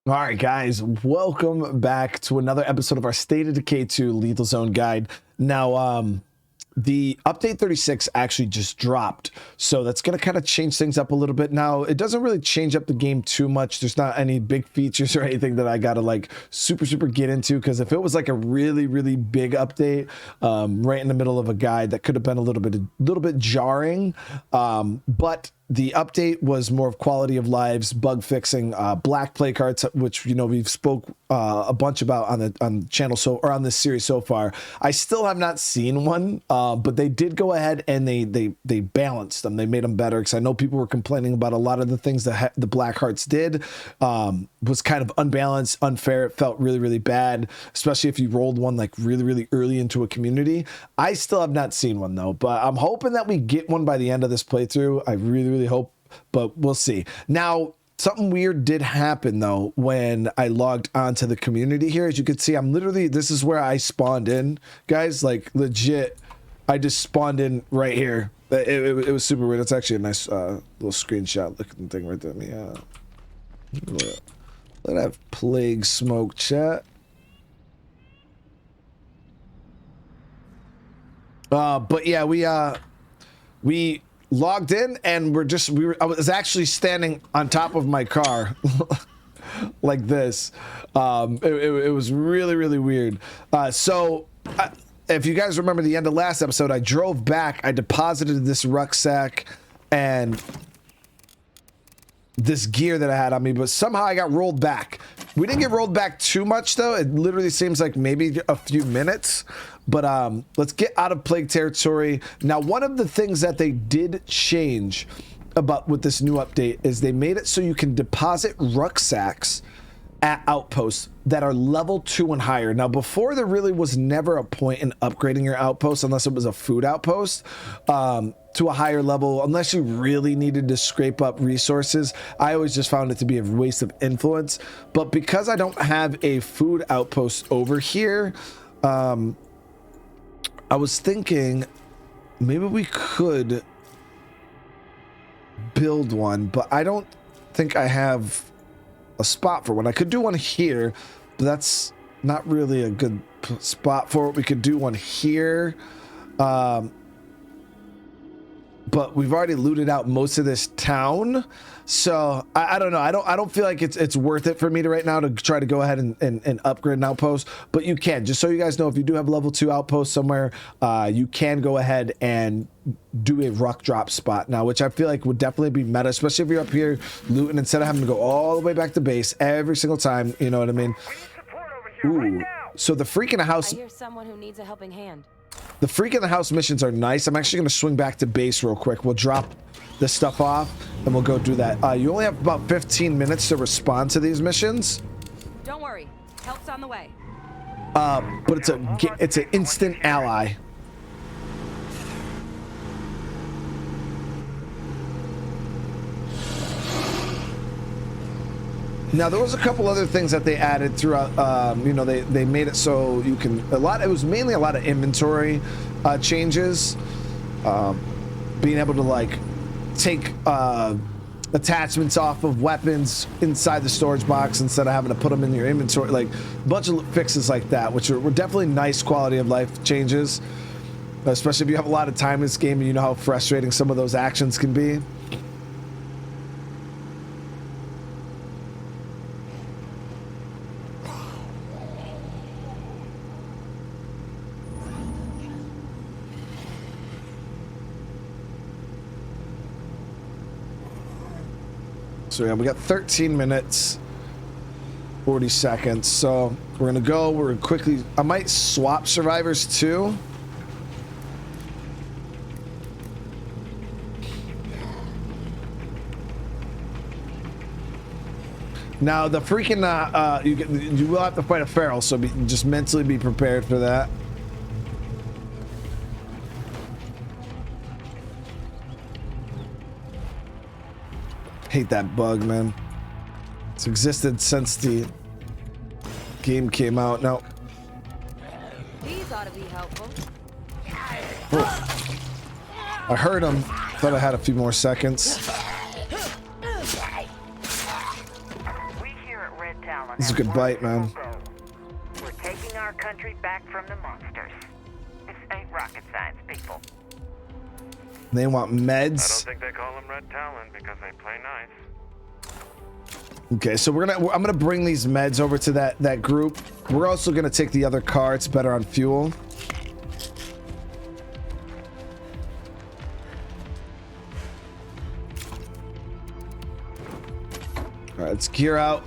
All right, guys, welcome back to another episode of our State of Decay 2 Lethal Zone guide. Now, the update 36 actually just dropped, so that's going to kind of change things up a little bit. Now, it doesn't really change up the game too much. There's not any big features or anything that I got to like super get into, because if it was like a really big update right in the middle of a guide, that could have been a little bit jarring. But the update was more of quality of lives, bug fixing, black play cards, which we've spoke a bunch about on the channel or on this series so far. I still have not seen one, but they did go ahead and they balanced them. They made them better, because I know people were complaining about a lot of the things that the black hearts did was kind of unbalanced, unfair. It felt really bad, especially if you rolled one like really early into a community. I still have not seen one though, but I'm hoping that we get one by the end of this playthrough. I really hope, but we'll see. Now, something weird did happen though when I logged onto the community here. As you can see, this is where I spawned in, guys. Like legit, I just spawned in right here. It was super weird. It's actually a nice little screenshot looking thing right there. Let me have plague smoke chat. But yeah, we logged in and I was actually standing on top of my car like this. It was really weird. If you guys remember the end of last episode, I drove back, I deposited this rucksack and this gear that I had on me, but somehow I got rolled back. We didn't get rolled back too much though. It literally seems like maybe a few minutes. But let's get out of plague territory. Now, one of the things that they did change with this new update is they made it so you can deposit rucksacks at outposts that are level 2 and higher. Now, before, there really was never a point in upgrading your outpost unless it was a food outpost to a higher level, unless you really needed to scrape up resources. I always just found it to be a waste of influence. But because I don't have a food outpost over here, I was thinking maybe we could build one, but I don't think I have a spot for one. I could do one here, but that's not really a good spot for it. We could do one here. But we've already looted out most of this town, so I don't know. I don't feel like it's worth it for me to right now to try to go ahead and upgrade an outpost. But you can, just so you guys know, if you do have level 2 outpost somewhere, you can go ahead and do a ruck drop spot now, which I feel like would definitely be meta, especially if you're up here looting instead of having to go all the way back to base every single time. You know what I mean? Ooh, so the freak in the house. I hear someone who needs a helping hand. The freak in the house missions are nice. I'm actually going to swing back to base real quick. We'll drop this stuff off and we'll go do that. You only have about 15 minutes to respond to these missions. Don't worry, help's on the way. But it's an instant ally. Now, there was a couple other things that they added throughout. They made it so you can it was mainly a lot of inventory changes, being able to like take attachments off of weapons inside the storage box instead of having to put them in your inventory, like a bunch of fixes like that, which were definitely nice quality of life changes, especially if you have a lot of time in this game and you know how frustrating some of those actions can be. So yeah, we got 13 minutes, 40 seconds. So we're gonna quickly. I might swap survivors too. Now the freaking you will have to fight a feral, so just mentally be prepared for that. Hate that bug, man. It's existed since the game came out. Now, These ought to be helpful. oh, I heard him. Thought I had a few more seconds. We here at Red Talon. This is a good bite, man. We're taking our country back from the monsters. This ain't rocket science, people. They want meds. I don't think they call them Red Talon because they play nice. Okay, so I'm gonna bring these meds over to that group. We're also gonna take the other car. It's better on fuel. All right, let's gear out.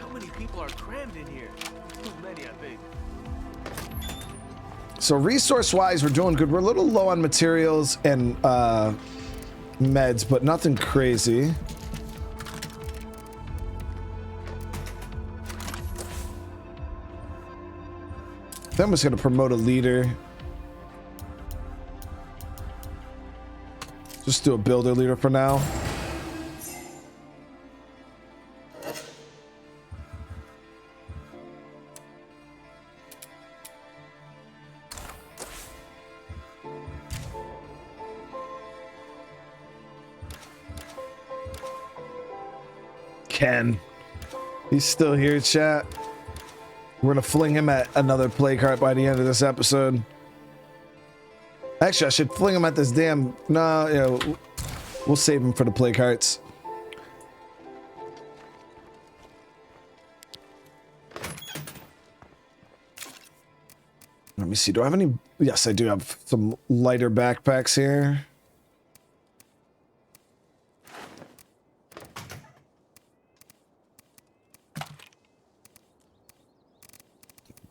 How many people are crammed in here? Too many, I think. So resource-wise, we're doing good. We're a little low on materials and meds, but nothing crazy. Then I'm just gonna promote a leader. Just do a builder leader for now. Ken. He's still here, chat. We're gonna fling him at another play cart by the end of this episode. Actually, I should fling him at this damn... No, you know, we'll save him for the play carts. Let me see. Do I have any... Yes, I do have some lighter backpacks here.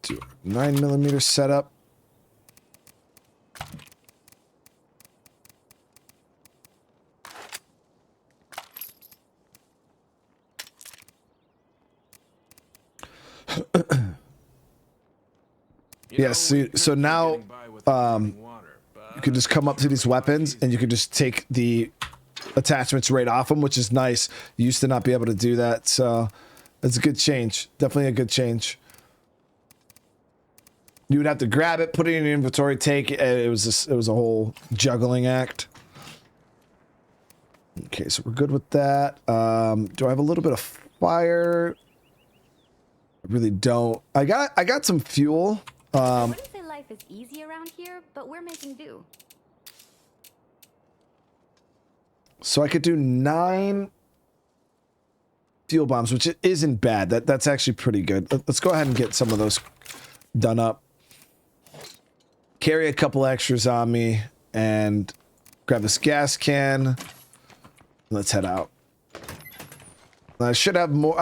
Do a 9mm setup. Yes, so now you can just come up to these weapons and you can just take the attachments right off them, which is nice. You used to not be able to do that, so it's a good change. Definitely a good change. You would have to grab it, put it in your inventory, take it. It was a whole juggling act. Okay, so we're good with that. Do I have a little bit of fire? I really don't. I got some fuel. I wouldn't say life is easy around here, but we're making do. So I could do 9 fuel bombs, which isn't bad. That's actually pretty good. Let's go ahead and get some of those done up. Carry a couple extras on me and grab this gas can. Let's head out. I should have more.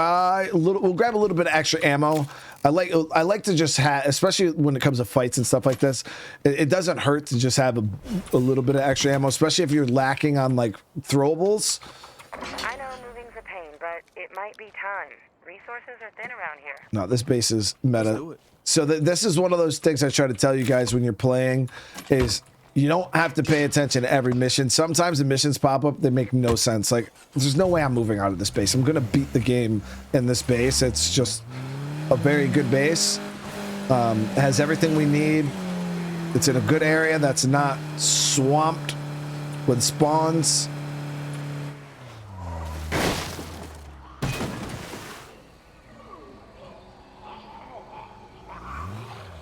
We'll grab a little bit of extra ammo. I like to just have, especially when it comes to fights and stuff like this, it doesn't hurt to just have a little bit of extra ammo, especially if you're lacking on like throwables. I know moving's a pain, but it might be time. Resources are thin around here. No, this base is meta. Let's do it. So this is one of those things I try to tell you guys when you're playing is you don't have to pay attention to every mission. Sometimes the missions pop up, they make no sense. Like, there's no way I'm moving out of this base. I'm going to beat the game in this base. It's just a very good base. It has everything we need. It's in a good area that's not swamped with spawns.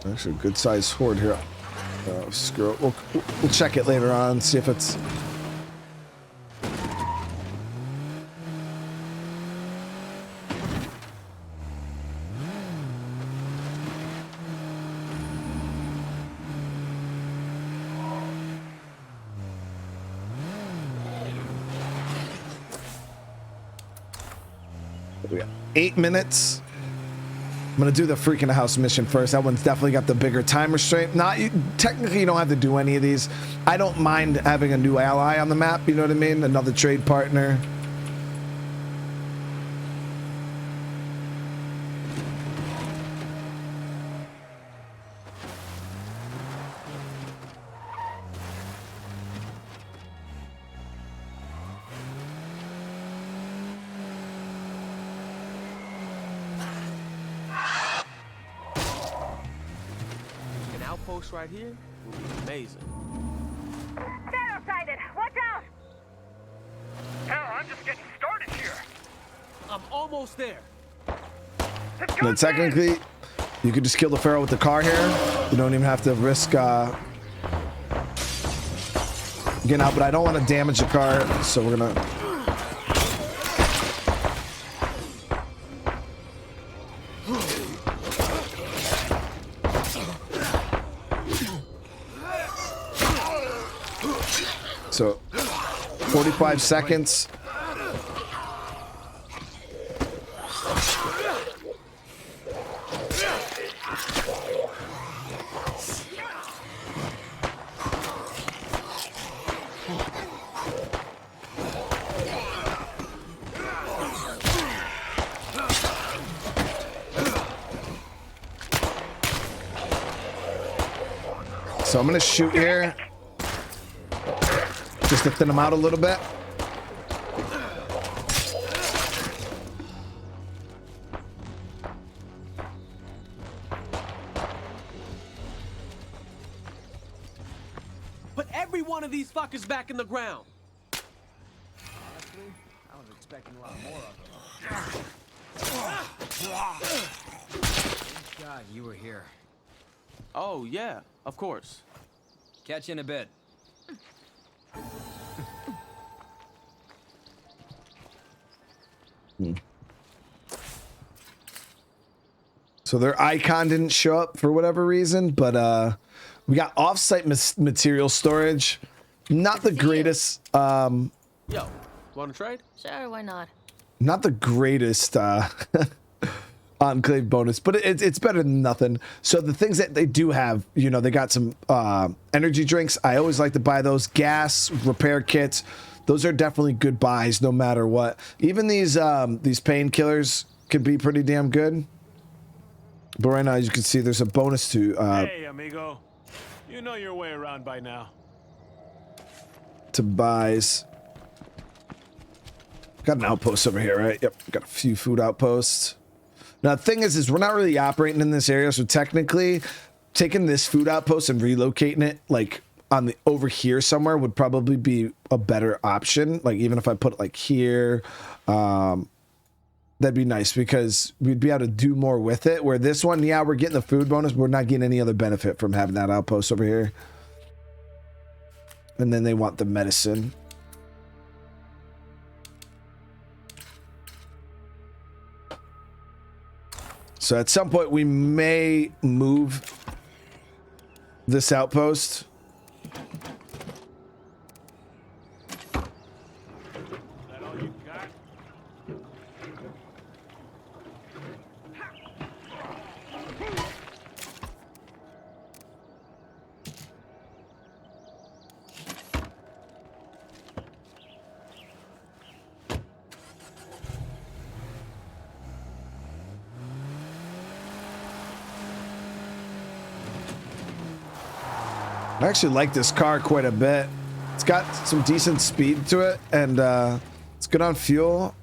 Actually, a good sized horde here. Screw it. We'll check it later on, see if it's... We got 8 minutes. I'm gonna do the freaking house mission first. That one's definitely got the bigger time restraint. Technically, you don't have to do any of these. I don't mind having a new ally on the map. You know what I mean? Another trade partner. Outpost right here will be amazing. Shadow sighted! Watch out! Hell, I'm just getting started here. I'm almost there. Now, technically, you could just kill the Pharaoh with the car here. You don't even have to risk getting out, but I don't want to damage the car, so we're gonna. So 45 seconds. So I'm gonna shoot here just to thin them out a little bit. Put every one of these fuckers back in the ground. Honestly, I was expecting a lot more of them. Thank God you were here. Oh, yeah, of course. Catch you in a bit. So their icon didn't show up for whatever reason, but we got off-site material storage. Not the greatest. Yo, wanna trade? Sure, why not? Not the greatest enclave bonus, but it's better than nothing. So the things that they do have, you know, they got some energy drinks. I always like to buy those. Gas repair kits. Those are definitely good buys no matter what. Even these painkillers can be pretty damn good. But right now, as you can see, there's a bonus to hey, amigo. You know your way around by now. to buys. Got an outpost over here, right? Yep, got a few food outposts. Now, the thing is we're not really operating in this area, so technically, taking this food outpost and relocating it, like, on the over here somewhere would probably be a better option. Like, even if I put it, like, here, that'd be nice because we'd be able to do more with it. Where this one, yeah, we're getting the food bonus, but we're not getting any other benefit from having that outpost over here. And then they want the medicine. So at some point we may move this outpost. That all you got? I actually like this car quite a bit. It's got some decent speed to it, and it's good on fuel.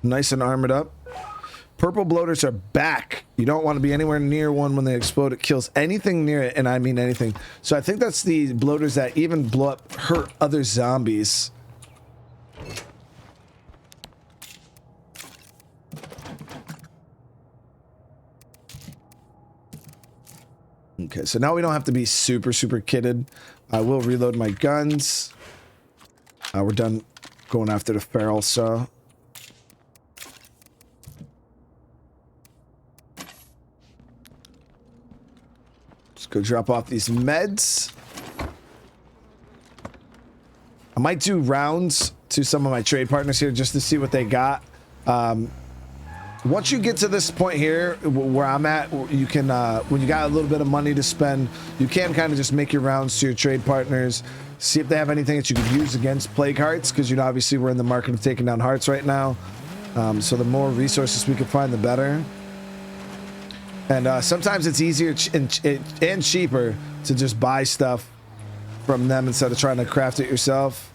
Nice and armored up. Purple bloaters are back. You don't want to be anywhere near one when they explode. It kills anything near it, and I mean anything. So I think that's the bloaters that even blow up, hurt other zombies. Okay, so now we don't have to be super kitted. I will reload my guns. We're done going after the feral, so. Just go drop off these meds. I might do rounds to some of my trade partners here just to see what they got. Once you get to this point here where I'm at, you can, when you got a little bit of money to spend, you can kind of just make your rounds to your trade partners, see if they have anything that you could use against plague hearts, because you know obviously we're in the market of taking down hearts right now. So the more resources we can find, the better. And sometimes it's easier and cheaper to just buy stuff from them instead of trying to craft it yourself.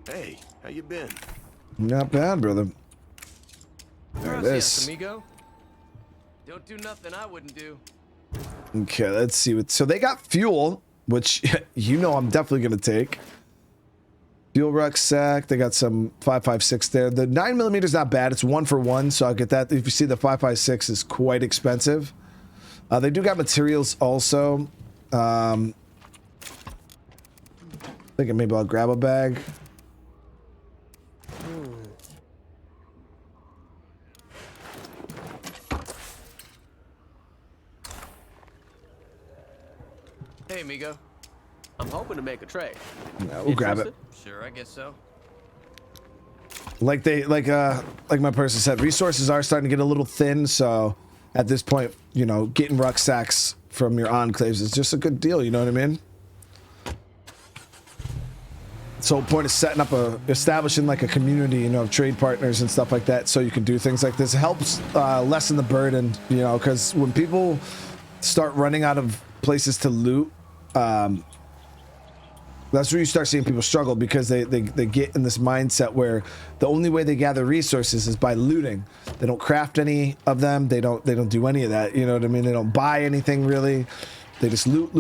Hey, how you been? Not bad, brother. There it Gracias, is. amigo. Don't do nothing I wouldn't do. Okay, let's see what. So they got fuel, which you know I'm definitely gonna take. Fuel rucksack. They got some 5.56 there. The 9mm is not bad. It's 1 for 1, so I'll get that. If you see, the 5.56 is quite expensive. They do got materials also. Thinking maybe I'll grab a bag. Hey, amigo. I'm hoping to make a trade. Yeah, we'll grab it. Sure, I guess so. Like my person said, resources are starting to get a little thin, so at this point, you know, getting rucksacks from your enclaves is just a good deal, you know what I mean? The whole point is setting up establishing like a community, you know, of trade partners and stuff like that, so you can do things like this. It helps lessen the burden, you know, because when people start running out of places to loot, that's where you start seeing people struggle, because they get in this mindset where the only way they gather resources is by looting. They don't craft any of them. They don't do any of that. You know what I mean? They don't buy anything really. They just loot.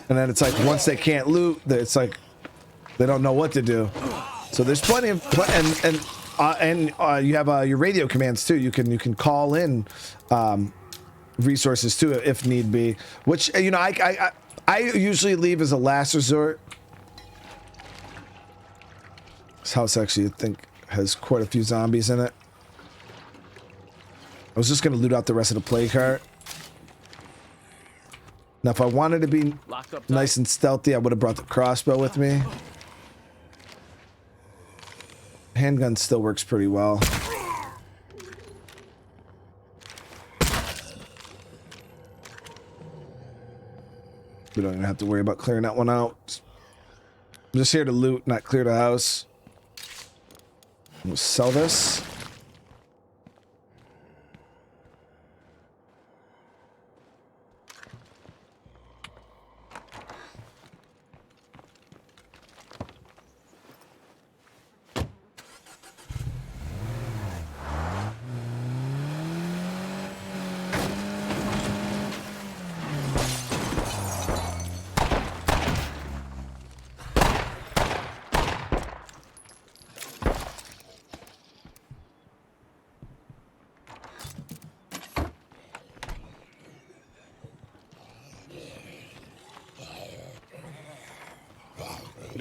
And then it's like once they can't loot, it's like they don't know what to do. So there's plenty of and you have your radio commands too. You can call in resources too if need be, which, you know, I usually leave as a last resort. This house actually, I think, has quite a few zombies in it. I was just gonna loot out the rest of the play cart. Now if I wanted to be nice and stealthy, I would have brought the crossbow with me. Handgun still works pretty well. We don't even have to worry about clearing that one out. I'm just here to loot, not clear the house. We'll sell this.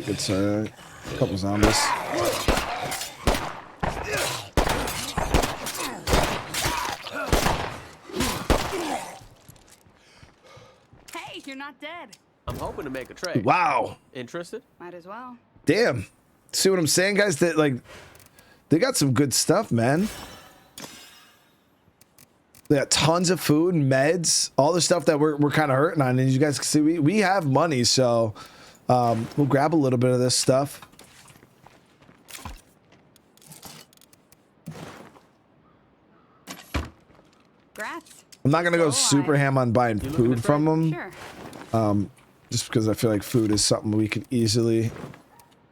It's a couple zombies. Hey, you're not dead. I'm hoping to make a trade. Wow. Interested? Might as well. Damn. See what I'm saying, guys? That, like, they got some good stuff, man. They got tons of food, meds, all the stuff that we're kind of hurting on. And you guys can see we have money, so we'll grab a little bit of this stuff. Grats. I'm not gonna go super ham on buying food from them. Sure. Just because I feel like food is something we can easily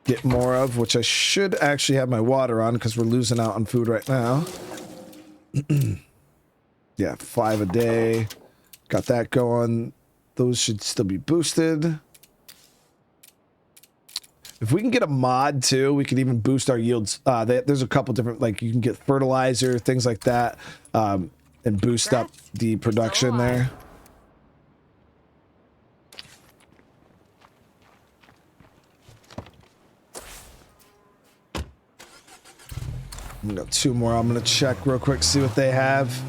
get more of, which I should actually have my water on because we're losing out on food right now. Yeah, 5 a day. Got that going. Those should still be boosted. If we can get a mod too, we can even boost our yields. There's a couple different, like you can get fertilizer, things like that, and boost up the production there. We got 2 more. I'm gonna check real quick, see what they have.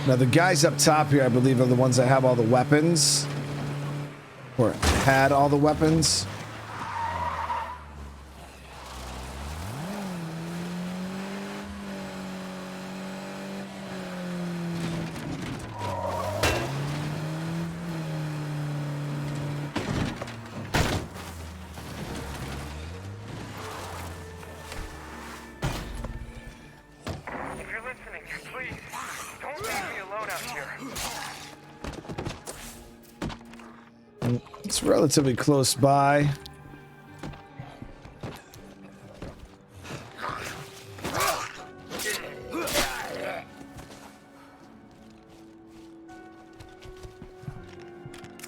Now the guys up top here, I believe, are the ones that have all the weapons, or had all the weapons. If you're listening, please Can't leave me alone out here. It's relatively close by.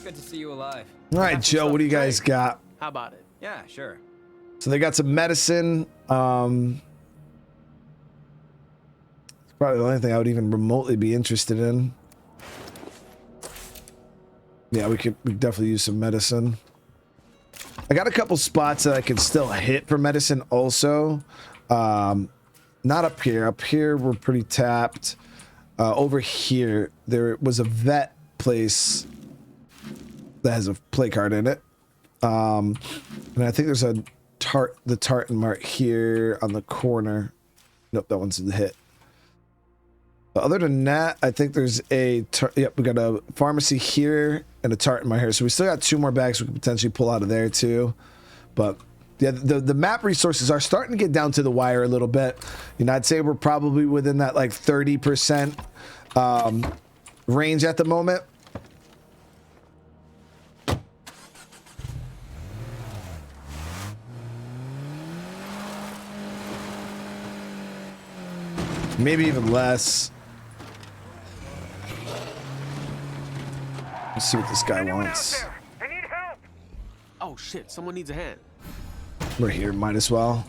Good to see you alive. All right, Joe, what do you guys got? How about it? Yeah, sure. So they got some medicine. It's probably the only thing I would even remotely be interested in. Yeah, we could definitely use some medicine. I got a couple spots that I can still hit for medicine also. Not up here. Up here, we're pretty tapped. Over here, there was a vet place that has a play card in it. And I think there's the tartan mart here on the corner. Nope, that one's the hit. But other than that, I think there's we got a pharmacy here and a tartan mart here. So we still got 2 more bags we could potentially pull out of there too. But yeah, the map resources are starting to get down to the wire a little bit. You know, I'd say we're probably within that like 30% range at the moment. Maybe even less. Let's see what this guy Anyone out wants. there? I need help. Oh shit, someone needs a hand. We're here, might as well.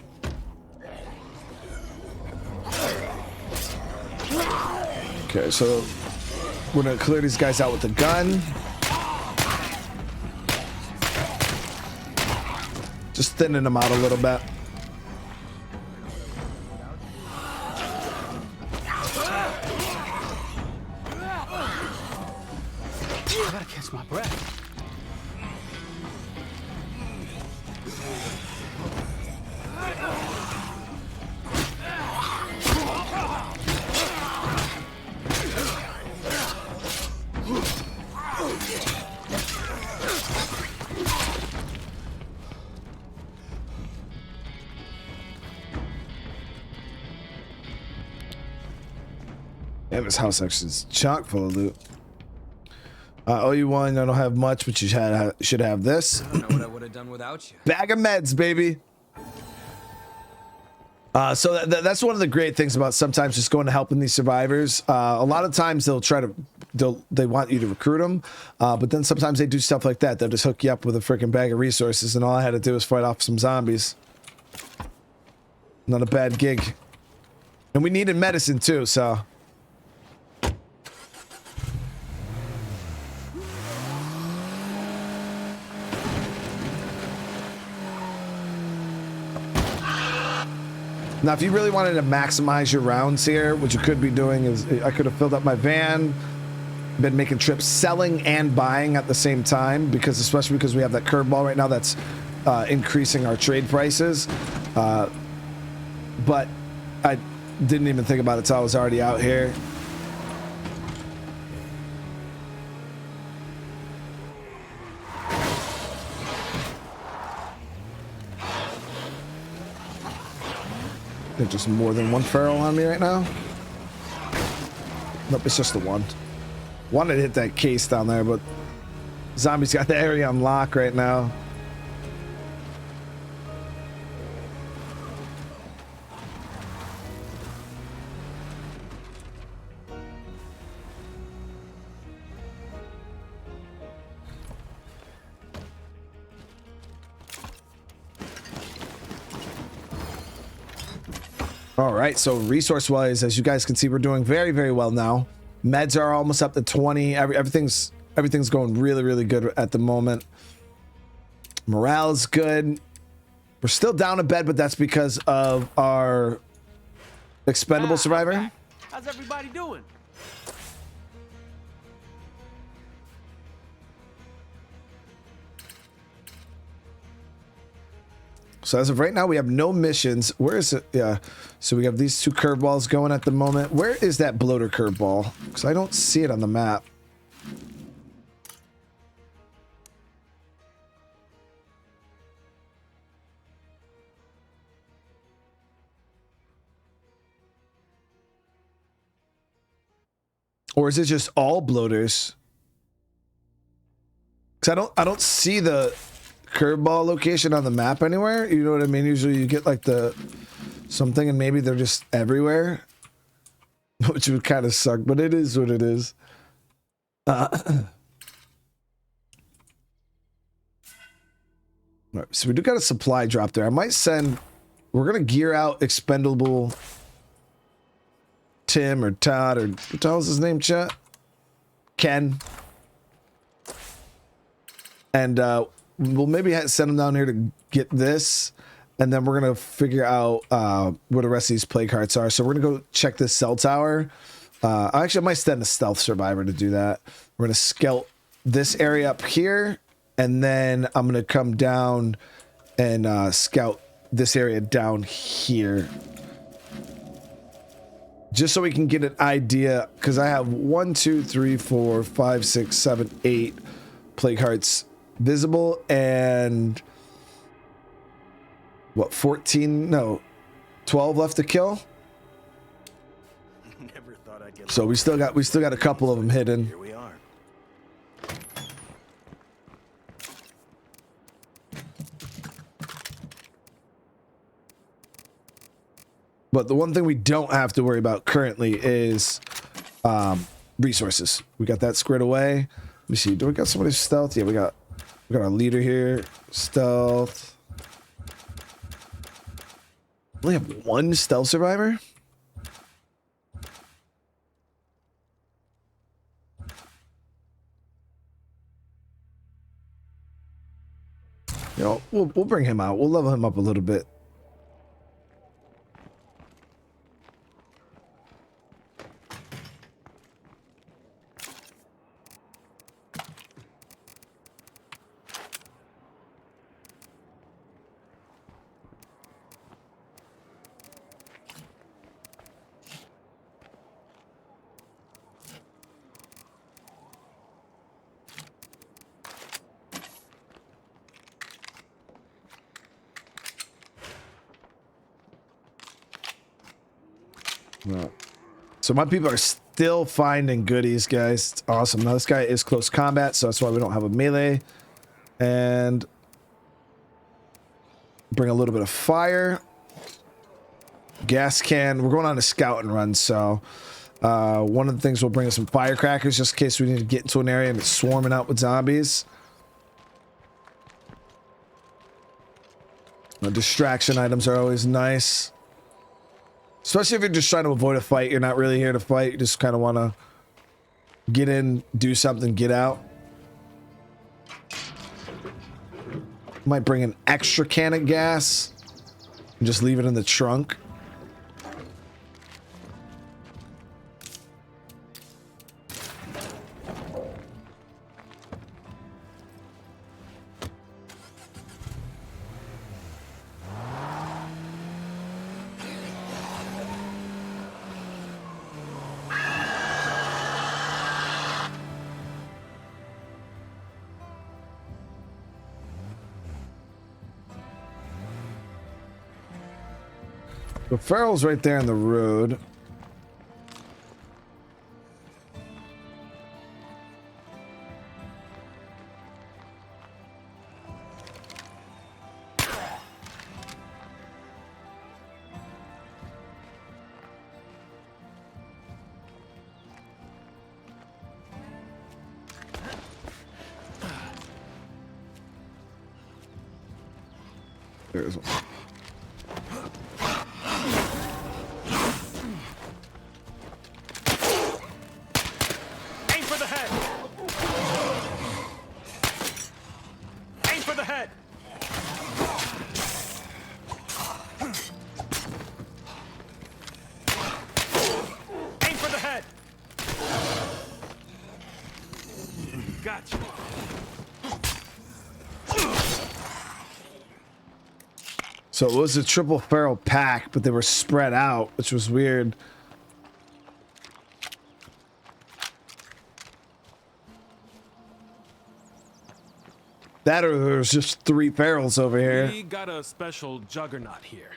Okay, so we're gonna clear these guys out with the gun. Just thinning them out a little bit. I gotta catch my breath. Damn, this house actually is chock full of loot. Oh, you won. I don't have much, but you should have this. I don't know what I would have done without you. Bag of meds, baby. So that's one of the great things about sometimes just going to helping these survivors. A lot of times they want you to recruit them, but then sometimes they do stuff like that. They'll just hook you up with a freaking bag of resources, and all I had to do was fight off some zombies. Not a bad gig. And we needed medicine too, so. Now, if you really wanted to maximize your rounds here, what you could be doing is I could have filled up my van, been making trips selling and buying at the same time, especially because we have that curveball right now that's increasing our trade prices. But I didn't even think about it until I was already out here. There's just more than one feral on me right now. Nope, it's just the one. Wanted to hit that case down there, but zombies got the area on lock right now. All right, so resource-wise, as you guys can see, we're doing very, very well now. Meds are almost up to 20. Everything's going really, really good at the moment. Morale is good. We're still down a bed, but that's because of our expendable survivor. How's everybody doing? So as of right now, we have no missions. Where is it? Yeah. So we have these 2 curveballs going at the moment. Where is that bloater curveball? Because I don't see it on the map. Or is it just all bloaters? Because I don't see the curveball location on the map anywhere. You know what I mean? Usually you get like the something and maybe they're just everywhere. Which would kind of suck, but it is what it is. Right, so we do got a supply drop there. I might send... We're going to gear out expendable Tim or Todd or... What the hell is his name, chat? Ken. And we'll maybe send him down here to get this. And then we're going to figure out where the rest of these plague hearts are. So we're going to go check this cell tower. Actually, I might send a stealth survivor to do that. We're going to scout this area up here. And then I'm going to come down and scout this area down here. Just so we can get an idea. Because I have 1, 2, 3, 4, 5, 6, 7, 8 plague hearts visible. And... what, 14? No, 12 left to kill. Never thought I'd get So we still got a couple of them hidden. Here we are. But the one thing we don't have to worry about currently is resources. We got that squared away. Let me see. Do we got somebody stealth? Yeah, we got our leader here. Stealth. We only have one stealth survivor. You know, we'll bring him out. We'll level him up a little bit. So my people are still finding goodies, guys. It's awesome. Now this guy is close combat, so that's why we don't have a melee. And bring a little bit of fire. Gas can. We're going on a scout and run, so one of the things we'll bring is some firecrackers just in case we need to get into an area and it's swarming out with zombies. Distraction items are always nice. Especially if you're just trying to avoid a fight. You're not really here to fight. You just kind of want to get in, do something, get out. Might bring an extra can of gas and just leave it in the trunk. The Farrell's right there in the road. There's one. So it was a triple Farrell pack, but they were spread out, which was weird. That or there's just 3 Farrells over here. We got a special juggernaut here.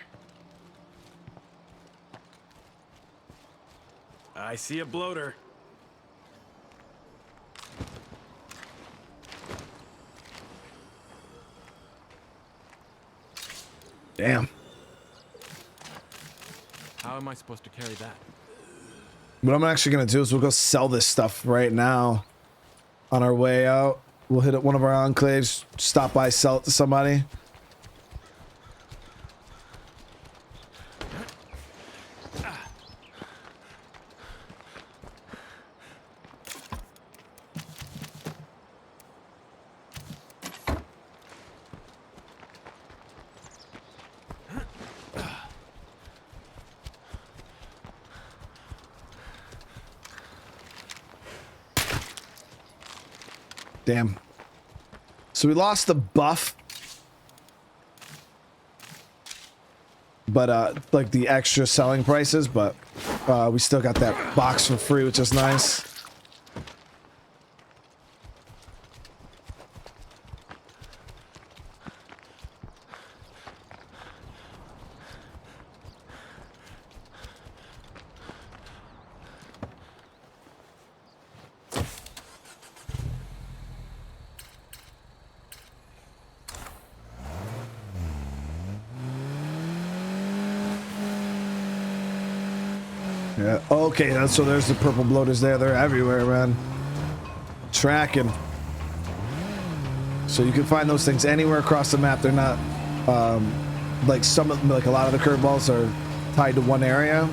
I see a bloater. Damn. How am I supposed to carry that? What I'm actually gonna do is we'll go sell this stuff right now. On our way out, we'll hit up one of our enclaves, stop by, sell it to somebody. Damn. So we lost the buff. But like the extra selling prices, but we still got that box for free, which is nice. Yeah. Okay. So there's the purple bloaters there. They're everywhere, man. Tracking. So you can find those things anywhere across the map. They're not like like a lot of the curveballs are tied to one area.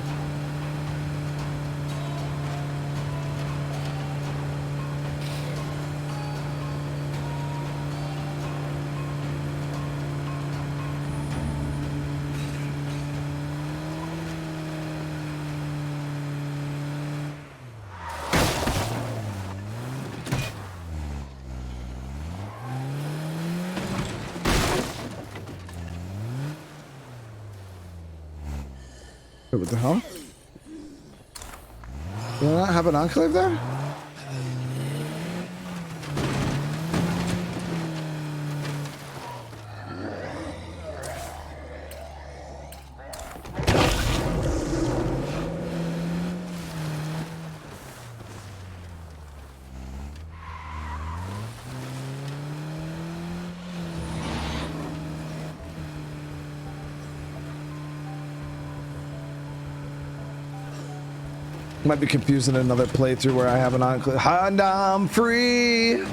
Wait, what the hell? Do I not have an enclave there? Might be confusing another playthrough where I have an enclave. And I'm free.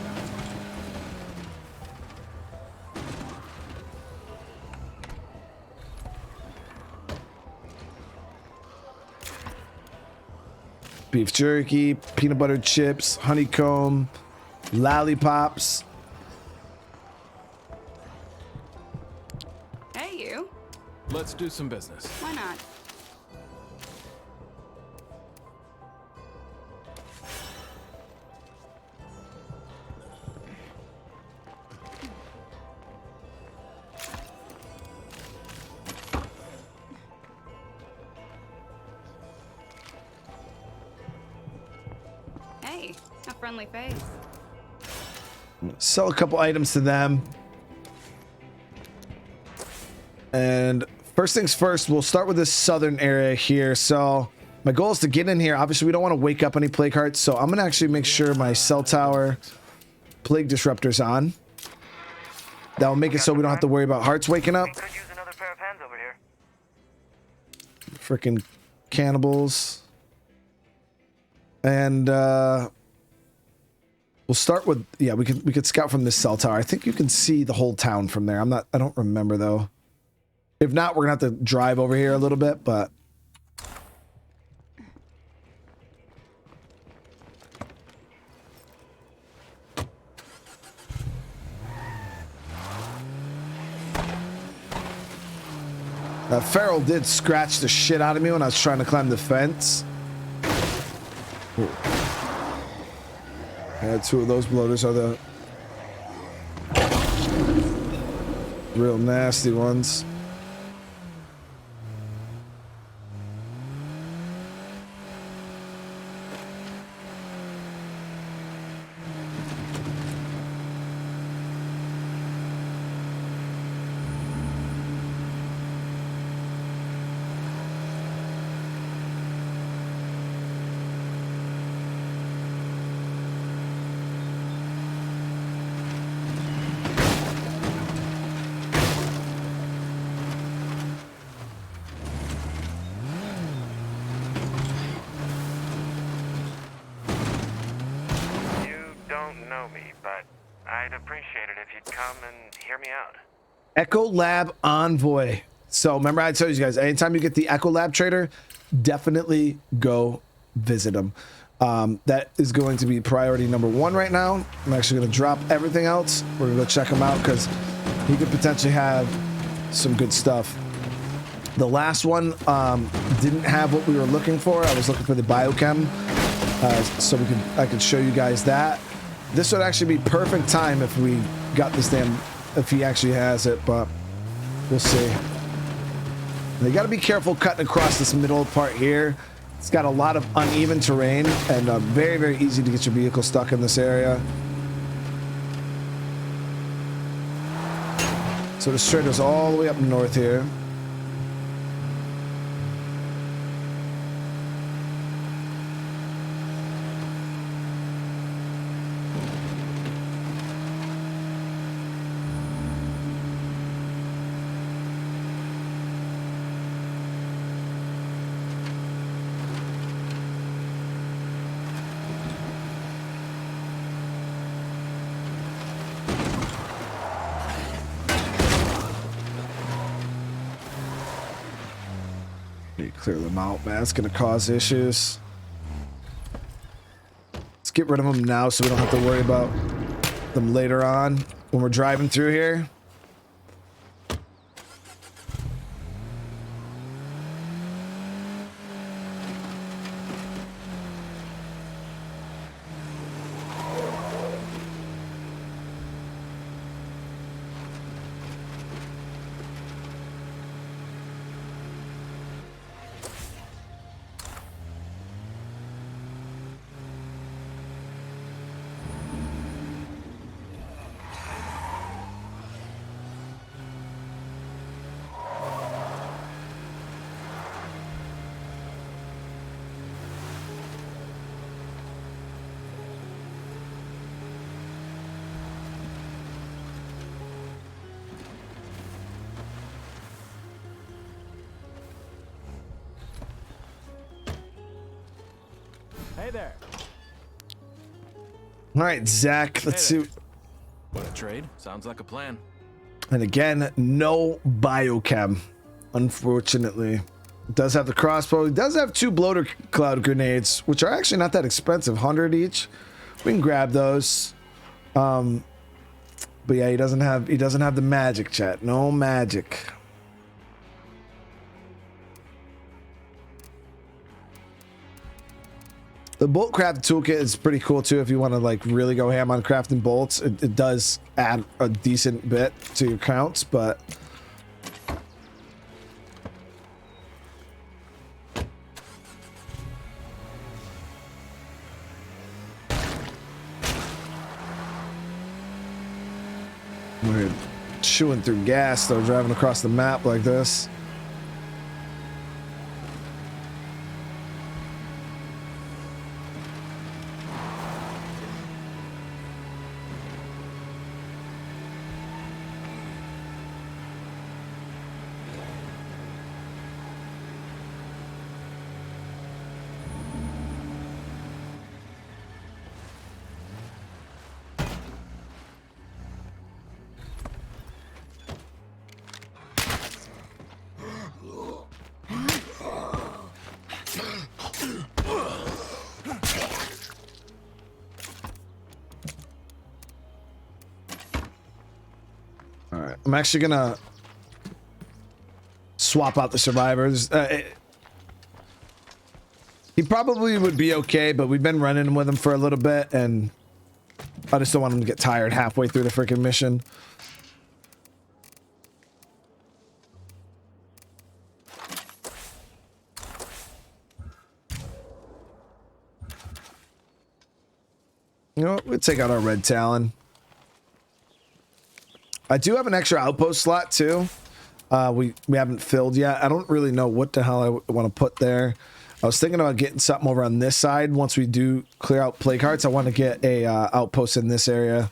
Beef jerky, peanut butter chips, honeycomb, lollipops. Hey, you. Let's do some business. Why not? Hey, a friendly face. Sell a couple items to them. And first things first, we'll start with this southern area here. So my goal is to get in here. Obviously, we don't want to wake up any plague hearts. So I'm going to actually make sure my cell tower plague disruptor's on. That will make it so we don't have to worry about hearts waking up. Could use another pair of hands over here. Freaking cannibals. And we'll start with, yeah, we could scout from this cell tower. I think you can see the whole town from there. I don't remember though. If not, we're gonna have to drive over here a little bit, but Feral did scratch the shit out of me when I was trying to climb the fence. Ooh. Yeah, two of those bloaters are the real nasty ones. know me, but I'd appreciate it if you'd come and hear me out. Echo Lab Envoy. So remember I told you guys, anytime you get the Echo Lab trader, definitely go visit him. That is going to be priority number 1 right now. I'm actually going to drop everything else. We're going to go check him out because he could potentially have some good stuff. The last one didn't have what we were looking for. I was looking for the biochem, so I could show you guys that. This would actually be perfect time if we got this if he actually has it, but we'll see. You got to be careful cutting across this middle part here. It's got a lot of uneven terrain and very, very easy to get your vehicle stuck in this area. So the straight goes all the way up north here. Clear them out, man. It's gonna cause issues. Let's get rid of them now so we don't have to worry about them later on when we're driving through here. Hey there. All right, Zach, let's see. What a trade. Sounds like a plan. And again, no biochem, unfortunately. It does have the crossbow. It does have 2 bloater cloud grenades, which are actually not that expensive, 100 each. We can grab those. But yeah, he doesn't have the magic, chat. No magic. The bolt craft toolkit is pretty cool too if you want to like really go ham on crafting bolts. It does add a decent bit to your counts, but we're chewing through gas though, driving across the map like this. I'm actually gonna swap out the survivors. He probably would be okay, but we've been running with him for a little bit, and I just don't want him to get tired halfway through the freaking mission. You know what? We'll take out our red Talon. I do have an extra outpost slot too. We haven't filled yet. I don't really know what the hell I want to put there. I was thinking about getting something over on this side. Once we do clear out plague hearts, I want to get a outpost in this area.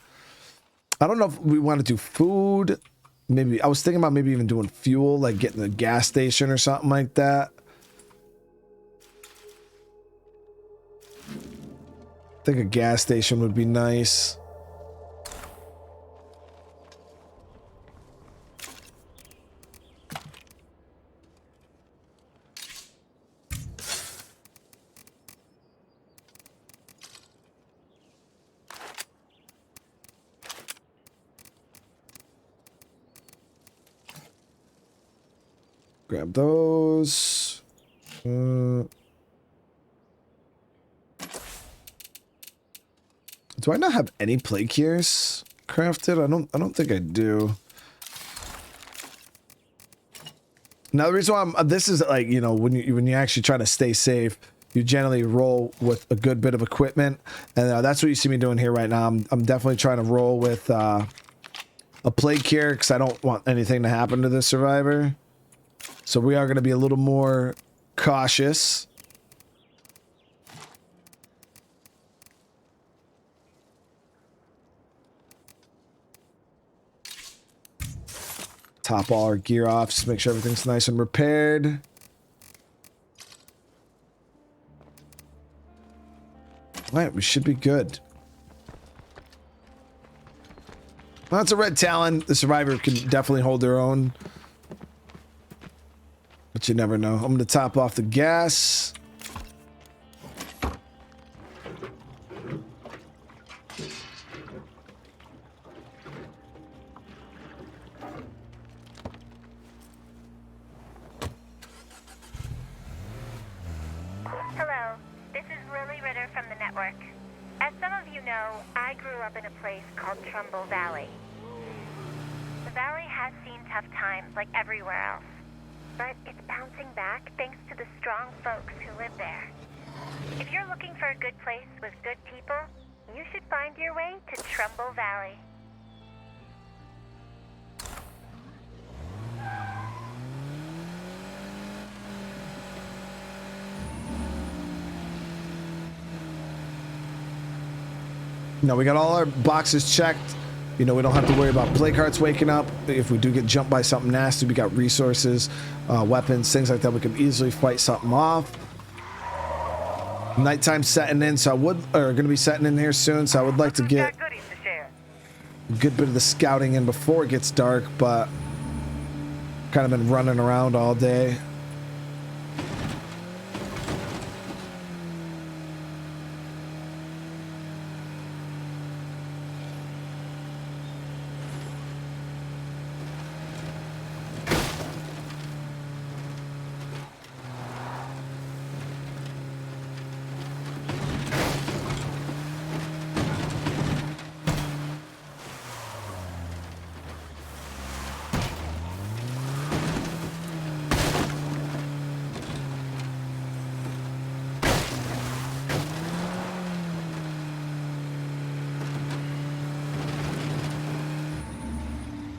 I don't know if we want to do food. Maybe I was thinking about maybe even doing fuel, like getting a gas station or something like that. I think a gas station would be nice. grab those. Do I not have any plague cures crafted? I don't think I do. Now the reason why this is like, you know, when you actually try to stay safe, you generally roll with a good bit of equipment, and that's what you see me doing here right now. I'm definitely trying to roll with a plague cure because I don't want anything to happen to this survivor. So we are going to be a little more cautious. Top all our gear off, just make sure everything's nice and repaired. Alright, we should be good. Well, that's a red talon. The survivor can definitely hold their own. But you never know. I'm going to top off the gas. Hello, this is Lily Ritter from the network. As some of you know, I grew up in a place called Trumbull Valley. The valley has seen tough times like everywhere else, but it's bouncing back thanks to the strong folks who live there. If you're looking for a good place with good people, you should find your way to Trumbull Valley. No, we got all our boxes checked. You know, we don't have to worry about plague hearts waking up. If we do get jumped by something nasty, we got resources, weapons, things like that. We can easily fight something off. Nighttime setting in, so going to be setting in here soon. So I would like to get Goodies to share. a good bit of the scouting in before it gets dark, but kind of been running around all day.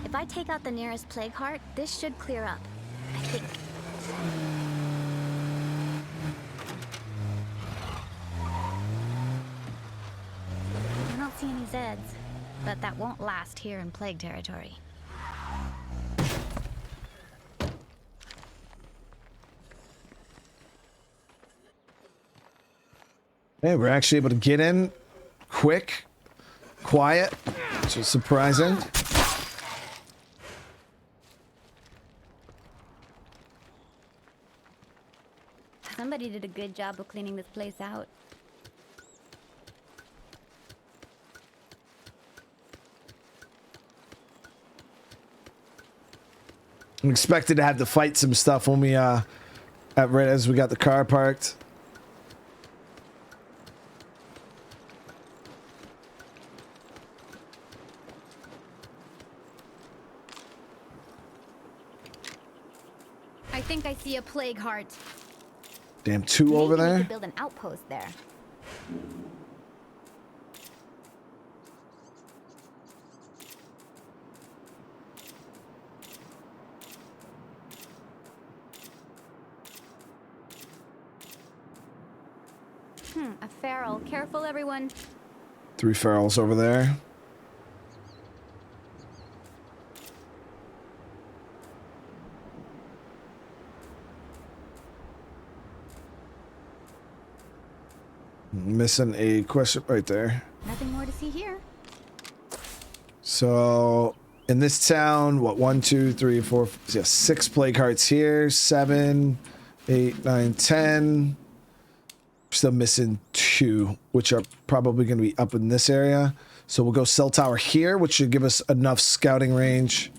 If I take out the nearest plague heart, this should clear up. I think. I don't see any Zeds, but that won't last here in plague territory. Hey, we're actually able to get in quick, quiet, which is surprising. Somebody did a good job of cleaning this place out. I'm expected to have to fight some stuff when we right as we got the car parked. I think I see a plague heart. Damn, two Maybe over we there. could build an outpost there. A feral. Careful, everyone. 3 ferals over there. Missing a question right there. Nothing more to see here. So in this town, what, 1, 2, 3, 4, yeah, 6 plague hearts here, 7, 8, 9, 10. Still missing 2, which are probably going to be up in this area. So we'll go cell tower here, which should give us enough scouting range.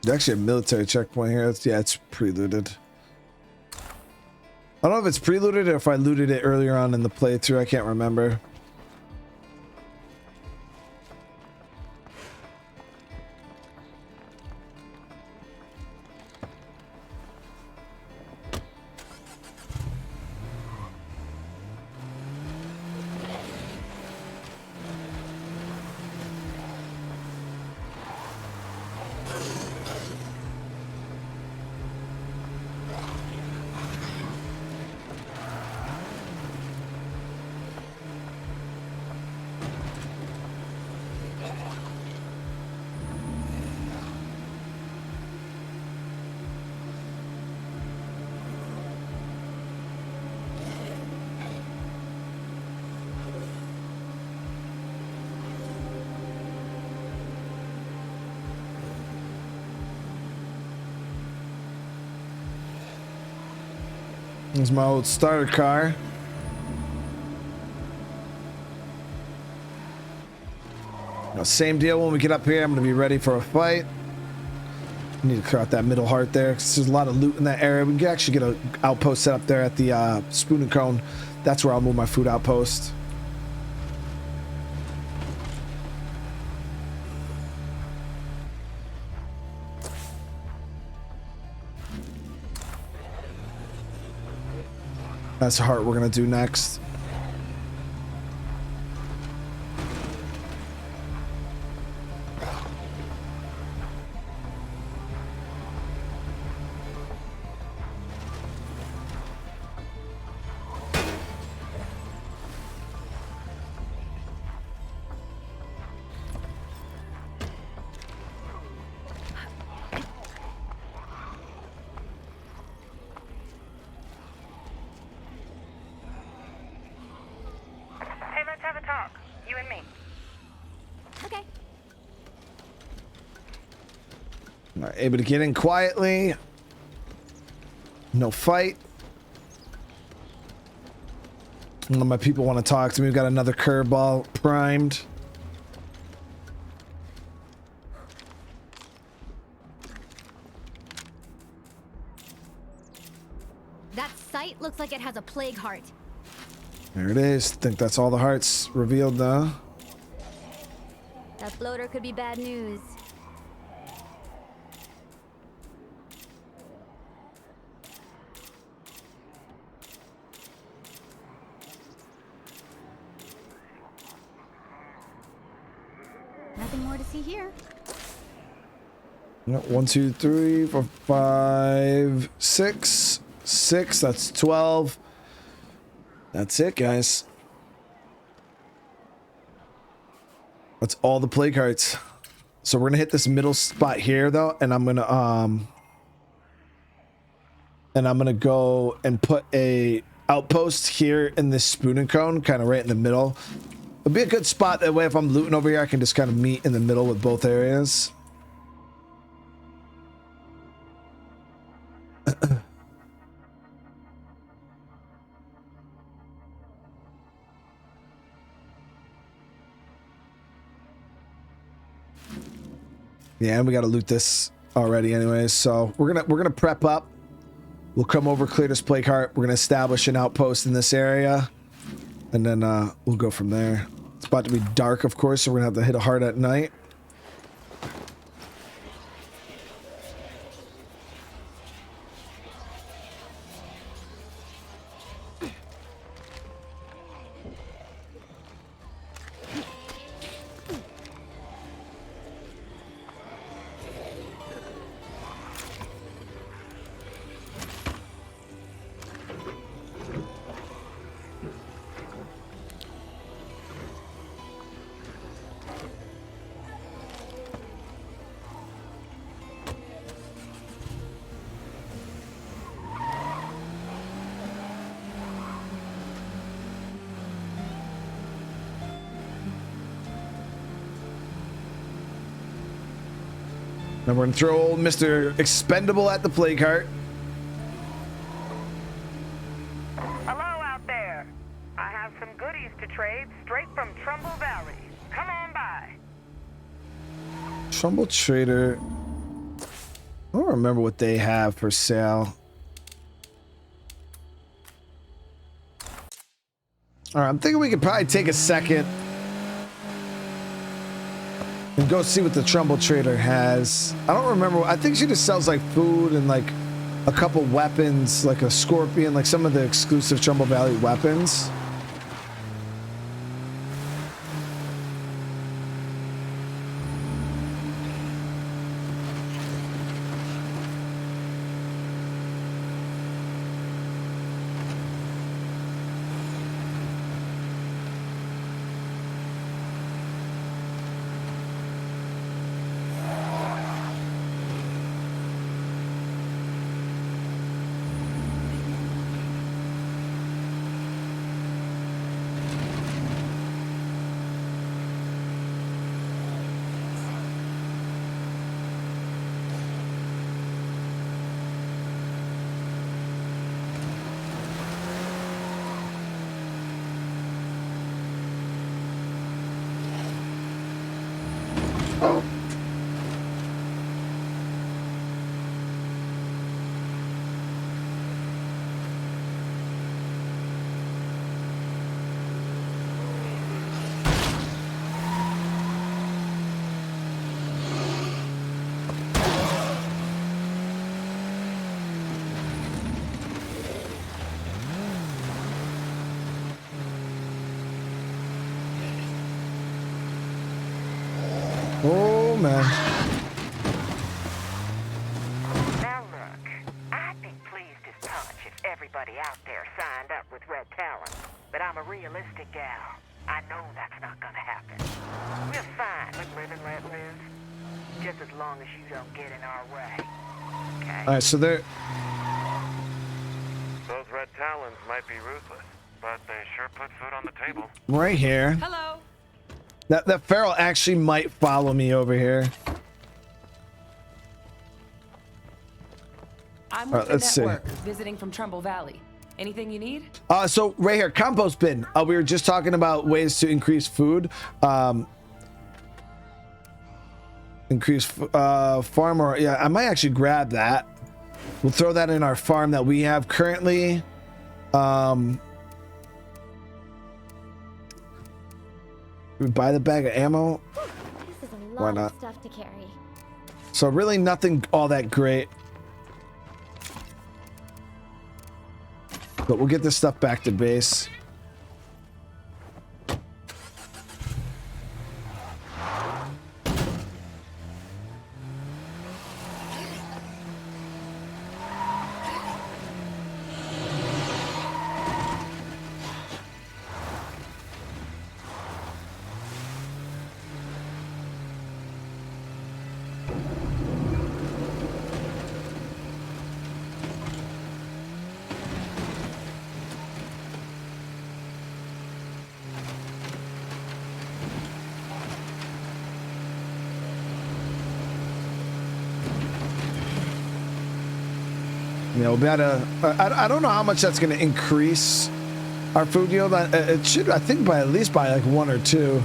There's actually a military checkpoint here. Yeah, it's pre-looted. I don't know if it's pre-looted or if I looted it earlier on in the playthrough. I can't remember. There's my old starter car. Now, same deal when we get up here. I'm going to be ready for a fight. I need to clear out that middle heart there because there's a lot of loot in that area. We can actually get an outpost set up there at the spoon and cone. That's where I'll move my food outpost. That's the heart we're going to do next. Able to get in quietly. No fight. None of my people want to talk to me. We've got another curveball primed. That site looks like it has a plague heart. There it is. I think that's all the hearts revealed though. That floater could be bad news. Nothing more to see here. Yep, 1, 2, 3, 4, 5, 6. 6. That's 12. That's it, guys. That's all the plague hearts. So we're gonna hit this middle spot here, though, and I'm gonna go and put a outpost here in this spoon and cone, kind of right in the middle. It'll be a good spot. That way, if I'm looting over here, I can just kind of meet in the middle with both areas. Yeah, and we got to loot this already, anyways. So we're gonna prep up. We'll come over, clear this plague heart. We're gonna establish an outpost in this area, and then we'll go from there. It's about to be dark, of course, so we're gonna have to hit a heart at night. Now we're gonna throw old Mr. Expendable at the plague heart. Hello out there. I have some goodies to trade straight from Trumbull Valley. Come on by. Trumbull Trader. I don't remember what they have for sale. All right, I'm thinking we could probably take a second and go see what the Trumbull Trader has. I don't remember. I think she just sells like food and like a couple weapons, like a scorpion, like some of the exclusive Trumbull Valley weapons. Oh, man. Now look, I'd be pleased as punch if everybody out there signed up with Red Talon. But I'm a realistic gal. I know that's not gonna happen. We're fine with live and let live. Just as long as you don't get in our way. Okay? All right, so there. Those Red Talons might be ruthless, but they sure put food on the table. Right here. Hello. That feral actually might follow me over here. I'm All with right, let's see. the network, visiting from Trumbull Valley. Anything you need? So right here, compost bin. We were just talking about ways to increase food. Increase farm, or yeah, I might actually grab that. We'll throw that in our farm that we have currently. We buy the bag of ammo. This is a Why lot not? of stuff to carry. So really nothing all that great. But we'll get this stuff back to base. You know, I don't know how much that's going to increase our food yield. It should, I think, by at least by like 1 or 2.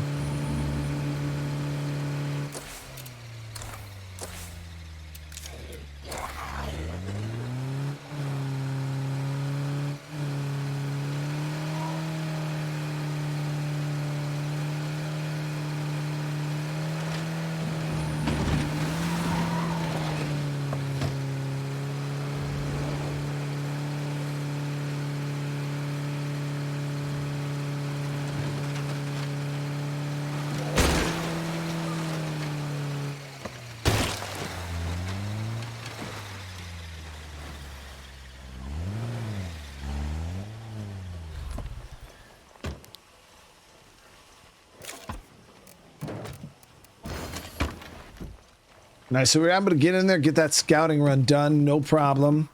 Nice, so we're able to get in there, get that scouting run done, no problem.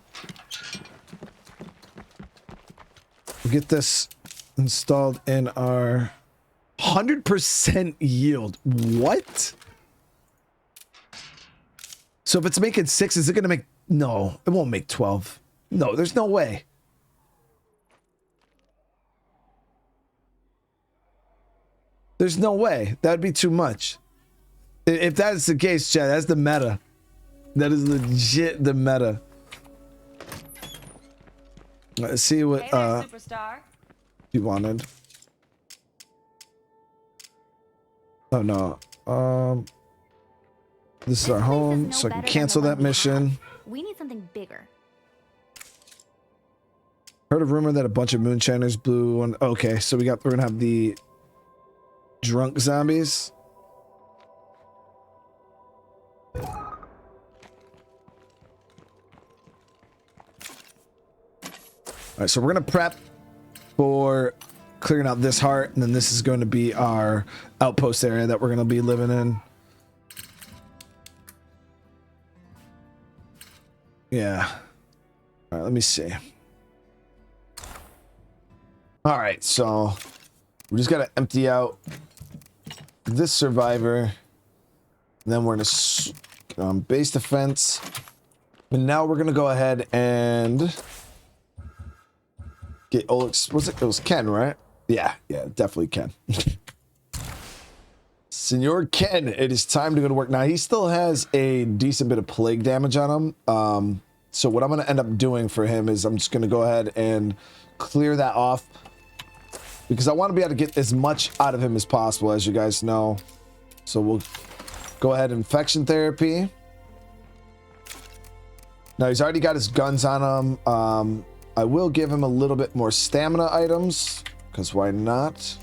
We'll get this installed in our 100% yield. What? So if it's making 6, is it gonna make, no, it won't make 12. No, there's no way. There's no way. That'd be too much. If that is the case, Chad, that's the meta. That is legit the meta. Let's see what Hey there, superstar. you wanted. Oh no. This is our home, so I can cancel that mission. We need something bigger. Heard a rumor that a bunch of moonshiners blew one. Okay, so we're gonna have the drunk zombies. All right, so we're gonna prep for clearing out this heart, and then this is going to be our outpost area that we're gonna be living in. Yeah. All right, let me see. All right, so we just gotta empty out this survivor, and then we're gonna base defense, and now we're gonna go ahead and get Olix. Was it? It was Ken, right? Yeah, definitely Ken. Senor Ken, it is time to go to work. Now, he still has a decent bit of plague damage on him. So what I'm going to end up doing for him is I'm just going to go ahead and clear that off, because I want to be able to get as much out of him as possible, as you guys know. So we'll go ahead, infection therapy. Now, he's already got his guns on him. I will give him a little bit more stamina items, because why not?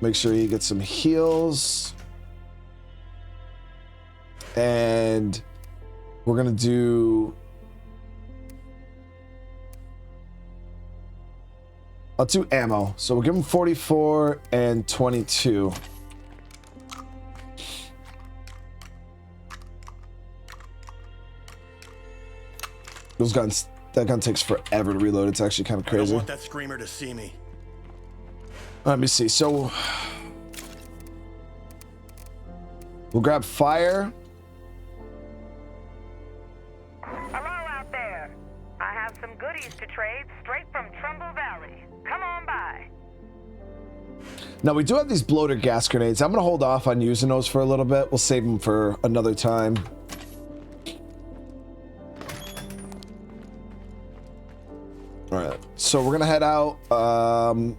Make sure he gets some heals. And we're going to do... I'll do ammo. So we'll give him 44 and 22. Those guns, that gun takes forever to reload. It's actually kind of crazy. I don't want that screamer to see me. Let me see. So we'll grab fire. Hello out there. I have some goodies to trade straight from Trumbull Valley. Come on by. Now, we do have these bloater gas grenades. I'm going to hold off on using those for a little bit. We'll save them for another time. All right, so we're gonna head out.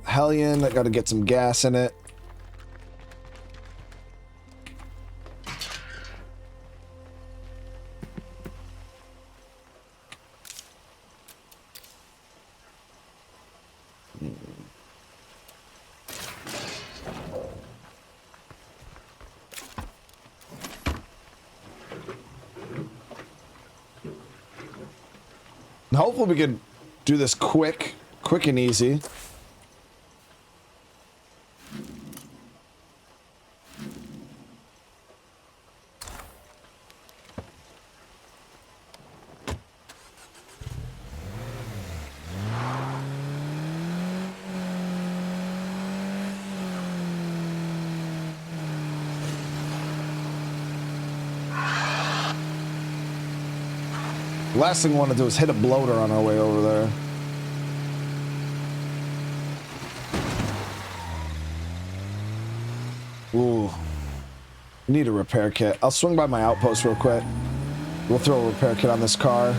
Hellion, I gotta get some gas in it. And hopefully we can do this quick and easy. The last thing we want to do is hit a bloater on our way over there. Ooh. Need a repair kit. I'll swing by my outpost real quick. We'll throw a repair kit on this car.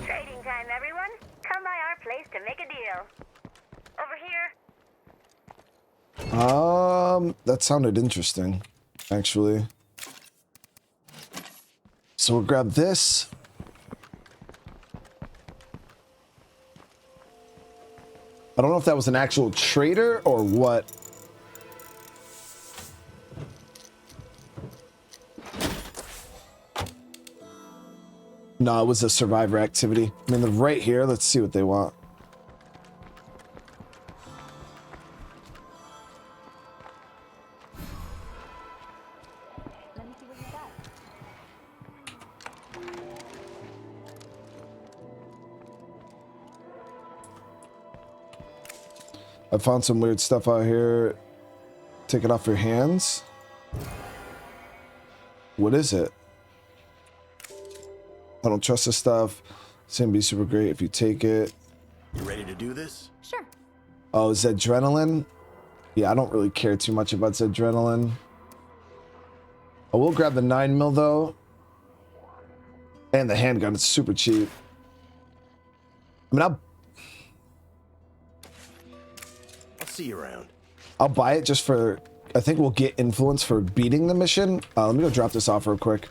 Trading time, everyone. Come by our place to make a deal. Over here. That sounded interesting, actually. So we'll grab this. I don't know if that was an actual trader or what. No, it was a survivor activity. I mean, they're right here. Let's see what they want. Let me see what you got. I found some weird stuff out here. Take it off your hands. What is it? I don't trust this stuff. It's gonna be super great if you take it. You ready to do this? Sure. Oh, is adrenaline? Yeah, I don't really care too much about adrenaline. I will grab the 9mm though. And the handgun, it's super cheap. I mean, I'll see you around. I'll buy it just for, I think we'll get influence for beating the mission. Let me go drop this off real quick.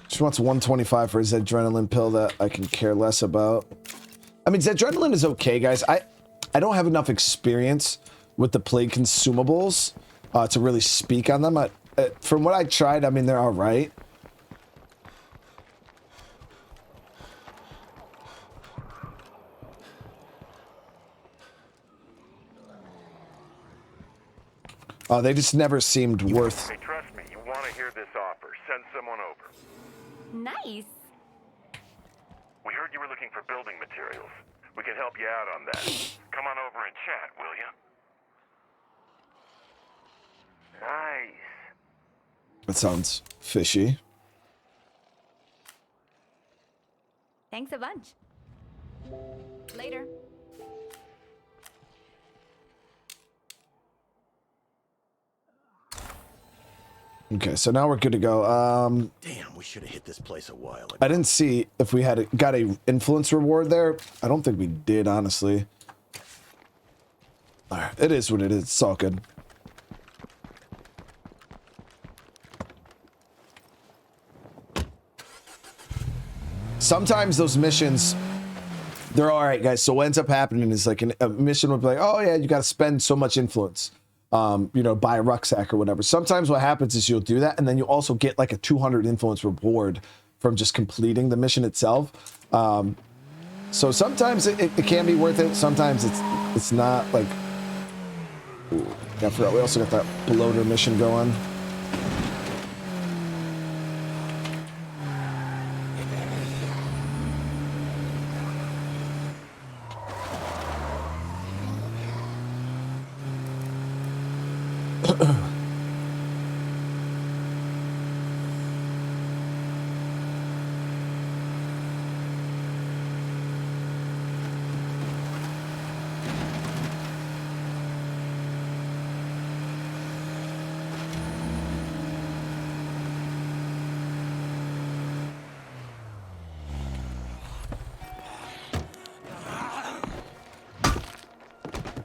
She wants 125 for his adrenaline pill that I can care less about. I mean, adrenaline is okay, guys. I don't have enough experience with the plague consumables to really speak on them. From what I tried, I mean, they're all right. They just never seemed worth. Hey, trust me, you want to hear this offer. Send someone over. Nice. We heard you were looking for building materials. We can help you out on that. Come on over and chat, will you? Nice. That sounds fishy. Thanks a bunch. Later. Okay, so now we're good to go. Damn, we should have hit this place a while ago. I didn't see if we had got a influence reward there. I don't think we did, honestly. All right, it is what it is. It's all good. Sometimes those missions, they're all right, guys. So what ends up happening is like a mission would be like, oh yeah, you got to spend so much influence. You know, buy a rucksack or whatever. Sometimes what happens is you'll do that, and then you also get like a 200 influence reward from just completing the mission itself. So sometimes it can be worth it. Sometimes it's not. Like, ooh, I forgot we also got that bloater mission going.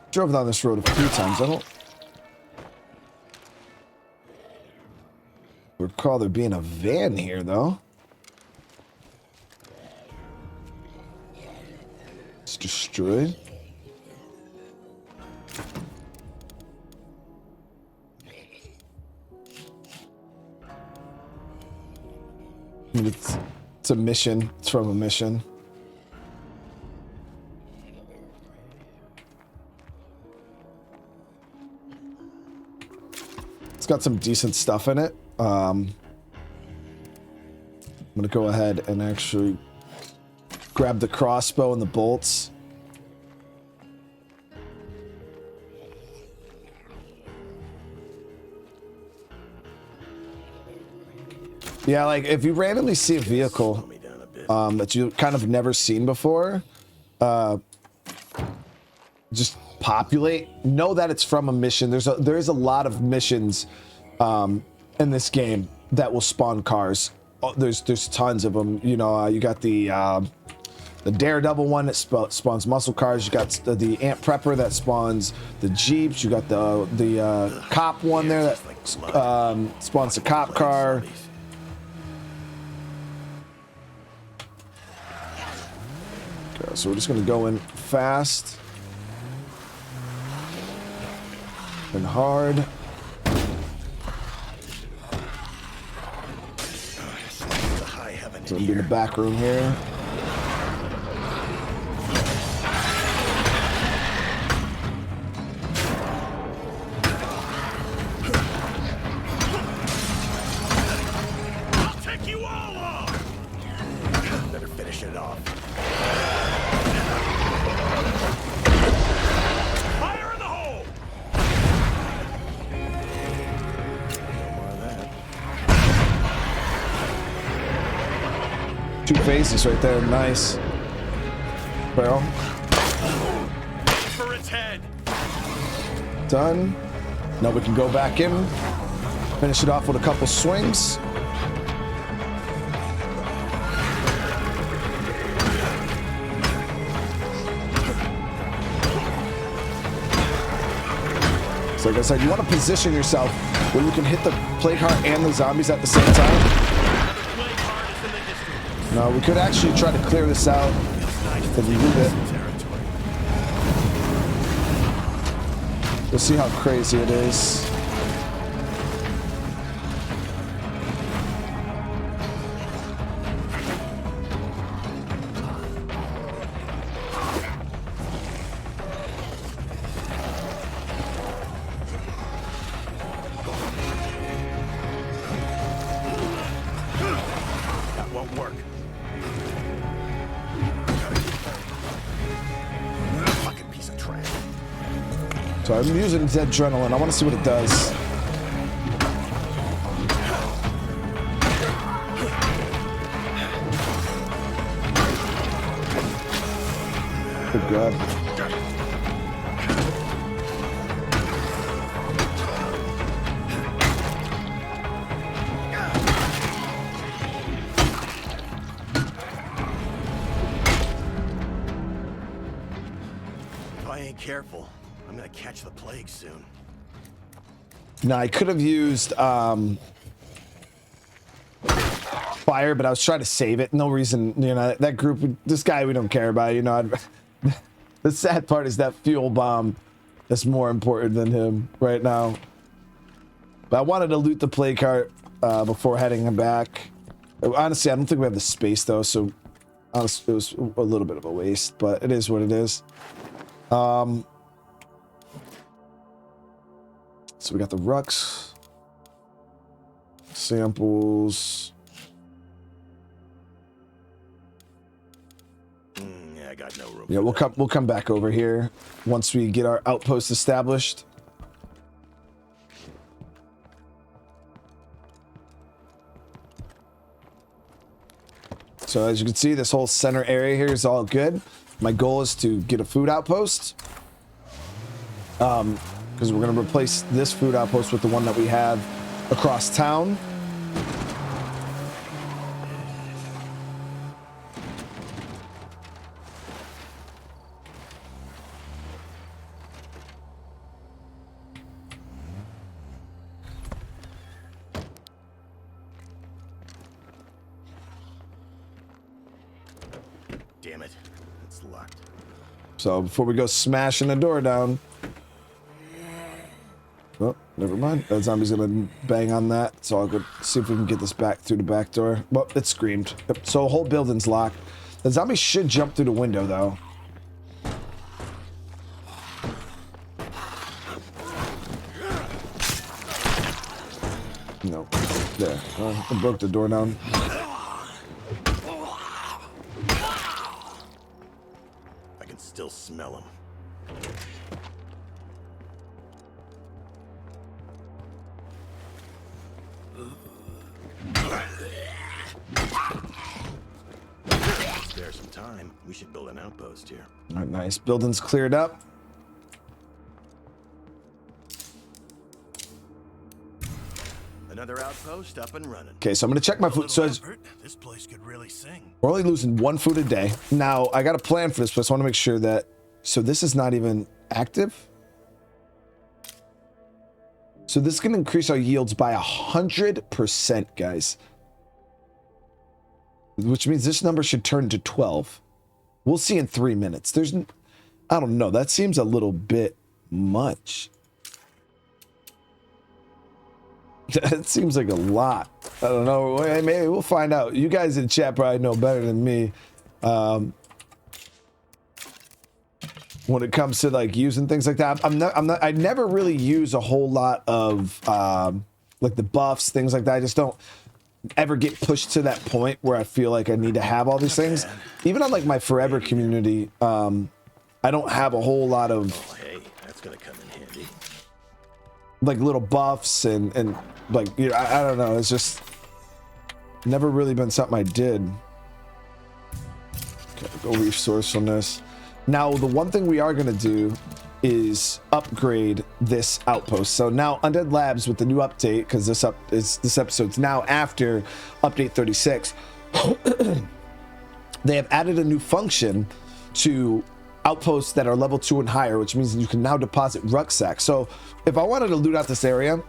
Drove down this road a few times. I don't recall there being a van here, though. It's destroyed. I mean, it's a mission. It's from a mission. Got some decent stuff in it. I'm gonna go ahead and actually grab the crossbow and the bolts. Yeah, like if you randomly see a vehicle that you kind of never seen before, just populate. Know that it's from a mission. There is a lot of missions in this game that will spawn cars. Oh, there's tons of them. You know, you got the Daredevil one that spawns muscle cars. You got the Ant Prepper that spawns the Jeeps. You got the cop one there that spawns the cop car. Okay, so we're just gonna go in fast and hard. So I'm in the back room here. I'll take you all on! 2 phases right there. Nice. Barrel. For its head. Done. Now we can go back in. Finish it off with a couple swings. So like I said, you want to position yourself where you can hit the plague heart and the zombies at the same time. No, we could actually try to clear this out and loot it. We'll see how crazy it is. That won't work. Fucking piece of trash. So I'm using adrenaline. I want to see what it does. Good God. If I ain't careful, I'm gonna catch the plague soon. Now I could have used fire, but I was trying to save it. No reason, you know, that group, this guy we don't care about, you know. The sad part is that fuel bomb is more important than him right now. But I wanted to loot the plague cart before heading back. Honestly, I don't think we have the space though, so honestly, it was a little bit of a waste, but it is what it is. So we got the rucks, samples. Yeah, I got no room. Yeah, we'll come back over here once we get our outpost established. So as you can see, this whole center area here is all good. My goal is to get a food outpost. Because we're going to replace this food outpost with the one that we have across town. Damn it, it's locked. So before we go smashing the door down. Oh, never mind. That zombie's gonna bang on that. So I'll go see if we can get this back through the back door. Well, it screamed. Yep. So the whole building's locked. The zombie should jump through the window though. No. There. I broke the door down. I can still smell him. Spare some time. We should build an outpost here. All right, nice. Building's cleared up. Another outpost up and running. Okay, so I'm gonna check my food. So as, This place could really sing. we're only losing 1 food a day. Now, I got a plan for this place. I want to make sure that... So this is not even active. So this is going to increase our yields by 100%, guys. Which means this number should turn to 12. We'll see in 3 minutes. There's... I don't know. That seems a little bit much. That seems like a lot. I don't know. Maybe we'll find out. You guys in chat probably know better than me. When it comes to like using things like that, I never really use a whole lot of like the buffs, things like that. I just don't ever get pushed to that point where I feel like I need to have all these things. Even on like my forever community, I don't have a whole lot of Hey, that's gonna come in handy. like little buffs and like, you know, I don't know. It's just never really been something I did. Okay, go resource on this. Now, the one thing we are going to do is upgrade this outpost. So now Undead Labs with the new update, because this episode's now after update 36, they have added a new function to outposts that are level 2 and higher, which means you can now deposit rucksacks. So if I wanted to loot out this area,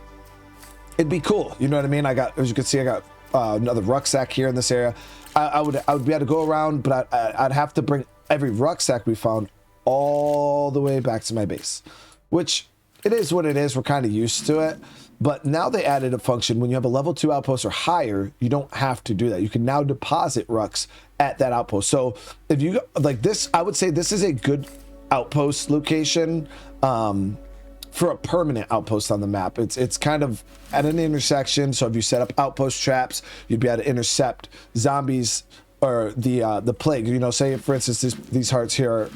it'd be cool. You know what I mean? I got, as you can see, I got another rucksack here in this area. I would be able to go around, but I'd have to bring every rucksack we found all the way back to my base, which it is what it is. We're kind of used to it. But now they added a function when you have a level 2 outpost or higher, you don't have to do that. You can now deposit rucks at that outpost. So if you like this, I would say this is a good outpost location for a permanent outpost on the map. It's kind of at an intersection. So if you set up outpost traps, you'd be able to intercept zombies or the plague. You know, say for instance these hearts here are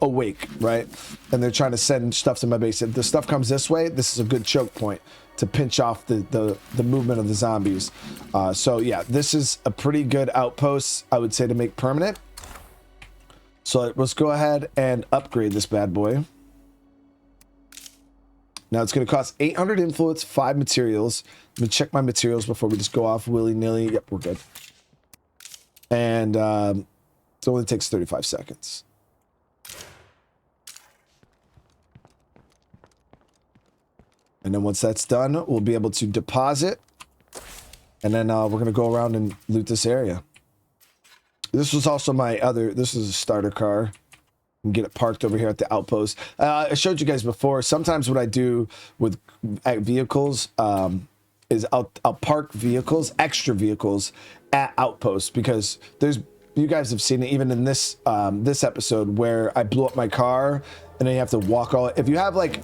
awake, right? And they're trying to send stuff to my base. If the stuff comes this way, this is a good choke point to pinch off the movement of the zombies. So yeah, this is a pretty good outpost, I would say, to make permanent. So let's go ahead and upgrade this bad boy. Now it's going to cost 800 influence, 5 materials. Let me check my materials before we just go off willy-nilly. Yep, we're good. And it only takes 35 seconds. And then once that's done, we'll be able to deposit. And then we're going to go around and loot this area. This was also this is a starter car. And get it parked over here at the outpost. I showed you guys before. Sometimes what I do with vehicles is I'll park vehicles, extra vehicles, at outposts, because you guys have seen it even in this this episode where I blew up my car and then you have to walk all. If you have like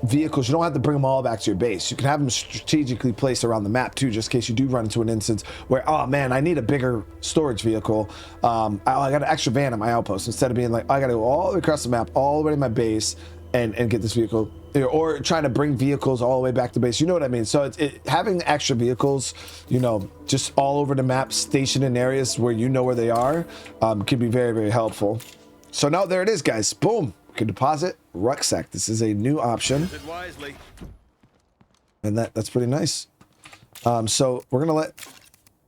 vehicles, you don't have to bring them all back to your base. You can have them strategically placed around the map too, just in case you do run into an instance where, oh man, I need a bigger storage vehicle. I got an extra van at my outpost, instead of being like, I gotta go all the way across the map, all the way to my base and get this vehicle, or trying to bring vehicles all the way back to base. You know what I mean? So having extra vehicles, you know, just all over the map, stationed in areas where you know where they are, can be very, very helpful. So now there it is, guys. Boom. Can deposit rucksack. This is a new option, and that's pretty nice. So we're gonna let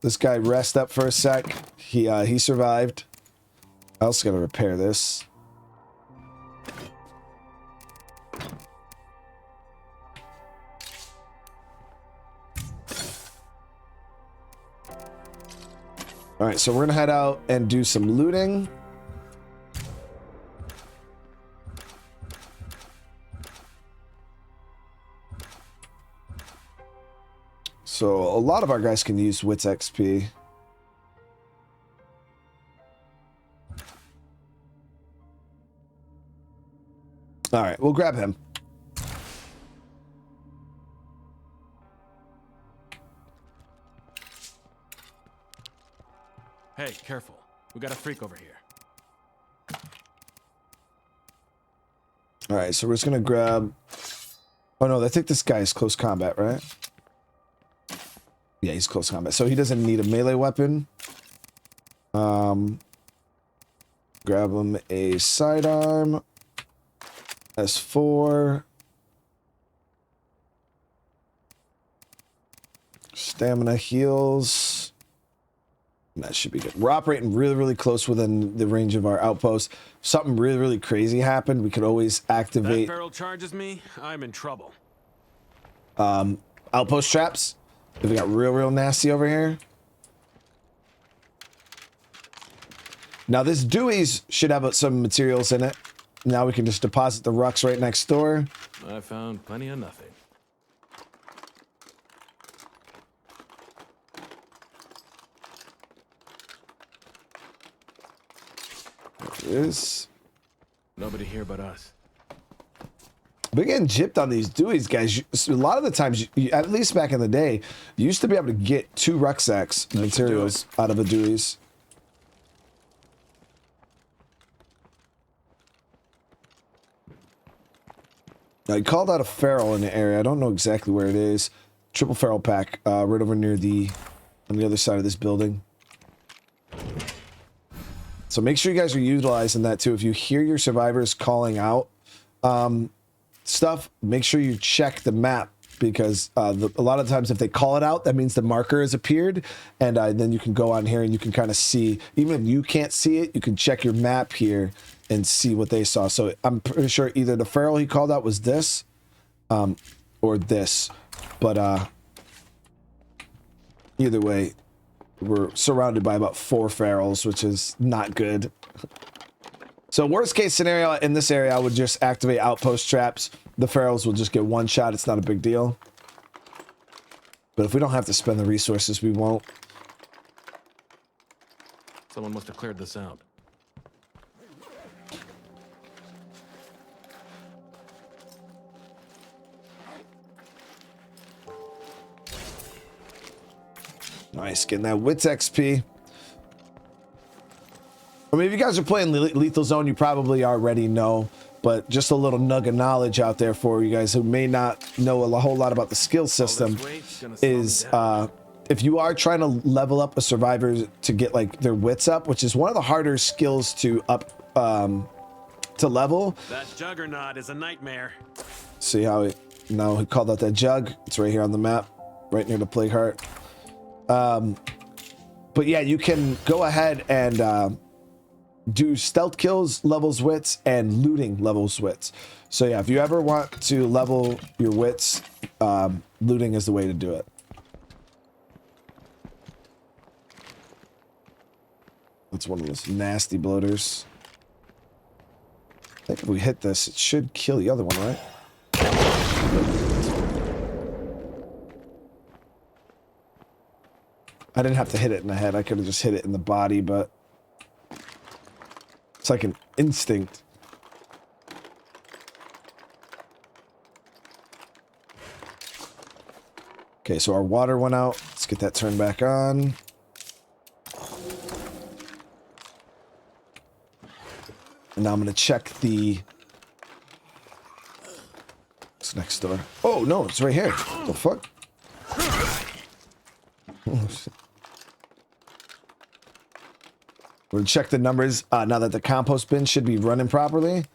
this guy rest up for a sec. He survived. I also gotta repair this. All right, so we're gonna head out and do some looting. So a lot of our guys can use Wits XP. All right, we'll grab him. Hey, careful. We got a freak over here. All right, so we're just gonna grab. Oh no, I think this guy is close combat, right? Yeah, he's close combat, so he doesn't need a melee weapon. Grab him a sidearm. S4. Stamina heals. That should be good. We're operating really, really close within the range of our outpost. If something really, really crazy happened, we could always activate. That feral charges me, I'm in trouble. Outpost traps. If we got real, real nasty over here. Now this Dewey's should have some materials in it. Now we can just deposit the rucks right next door. I found plenty of nothing. There it is. Nobody here but us. We're getting gypped on these Dewey's, guys. A lot of the times, at least back in the day, you used to be able to get 2 rucksacks materials out of a Dewey's. Now, he called out a feral in the area. I don't know exactly where it is. Triple feral pack, right over near on the other side of this building. So make sure you guys are utilizing that too. If you hear your survivors calling out stuff, make sure you check the map, because a lot of times if they call it out, that means the marker has appeared, and then you can go on here and you can kind of see, even if you can't see it, you can check your map here and see what they saw. So I'm pretty sure either the feral he called out was this or this, but either way, we're surrounded by about 4 ferals, which is not good. So worst case scenario in this area, I would just activate outpost traps. The ferals will just get 1 shot. It's not a big deal. But if we don't have to spend the resources, we won't. Someone must have cleared this out. Nice, getting that wits XP. I mean, if you guys are playing Lethal Zone, you probably already know, but just a little nugget of knowledge out there for you guys who may not know a whole lot about the skill system is if you are trying to level up a survivor to get like their wits up, which is one of the harder skills to up to level. That juggernaut is a nightmare. See how he called out that jug. It's right here on the map, right near the plague heart. But yeah, you can go ahead and do stealth kills levels wits and looting levels wits. So yeah, if you ever want to level your wits, looting is the way to do it. That's one of those nasty bloaters. I think if we hit this, it should kill the other one, right? I didn't have to hit it in the head. I could have just hit it in the body, but it's like an instinct. Okay, so our water went out. Let's get that turned back on. And now I'm going to check the... What's next door? Oh, no, it's right here. What the fuck? Oh, shit. We're going to check the numbers now that the compost bin should be running properly. I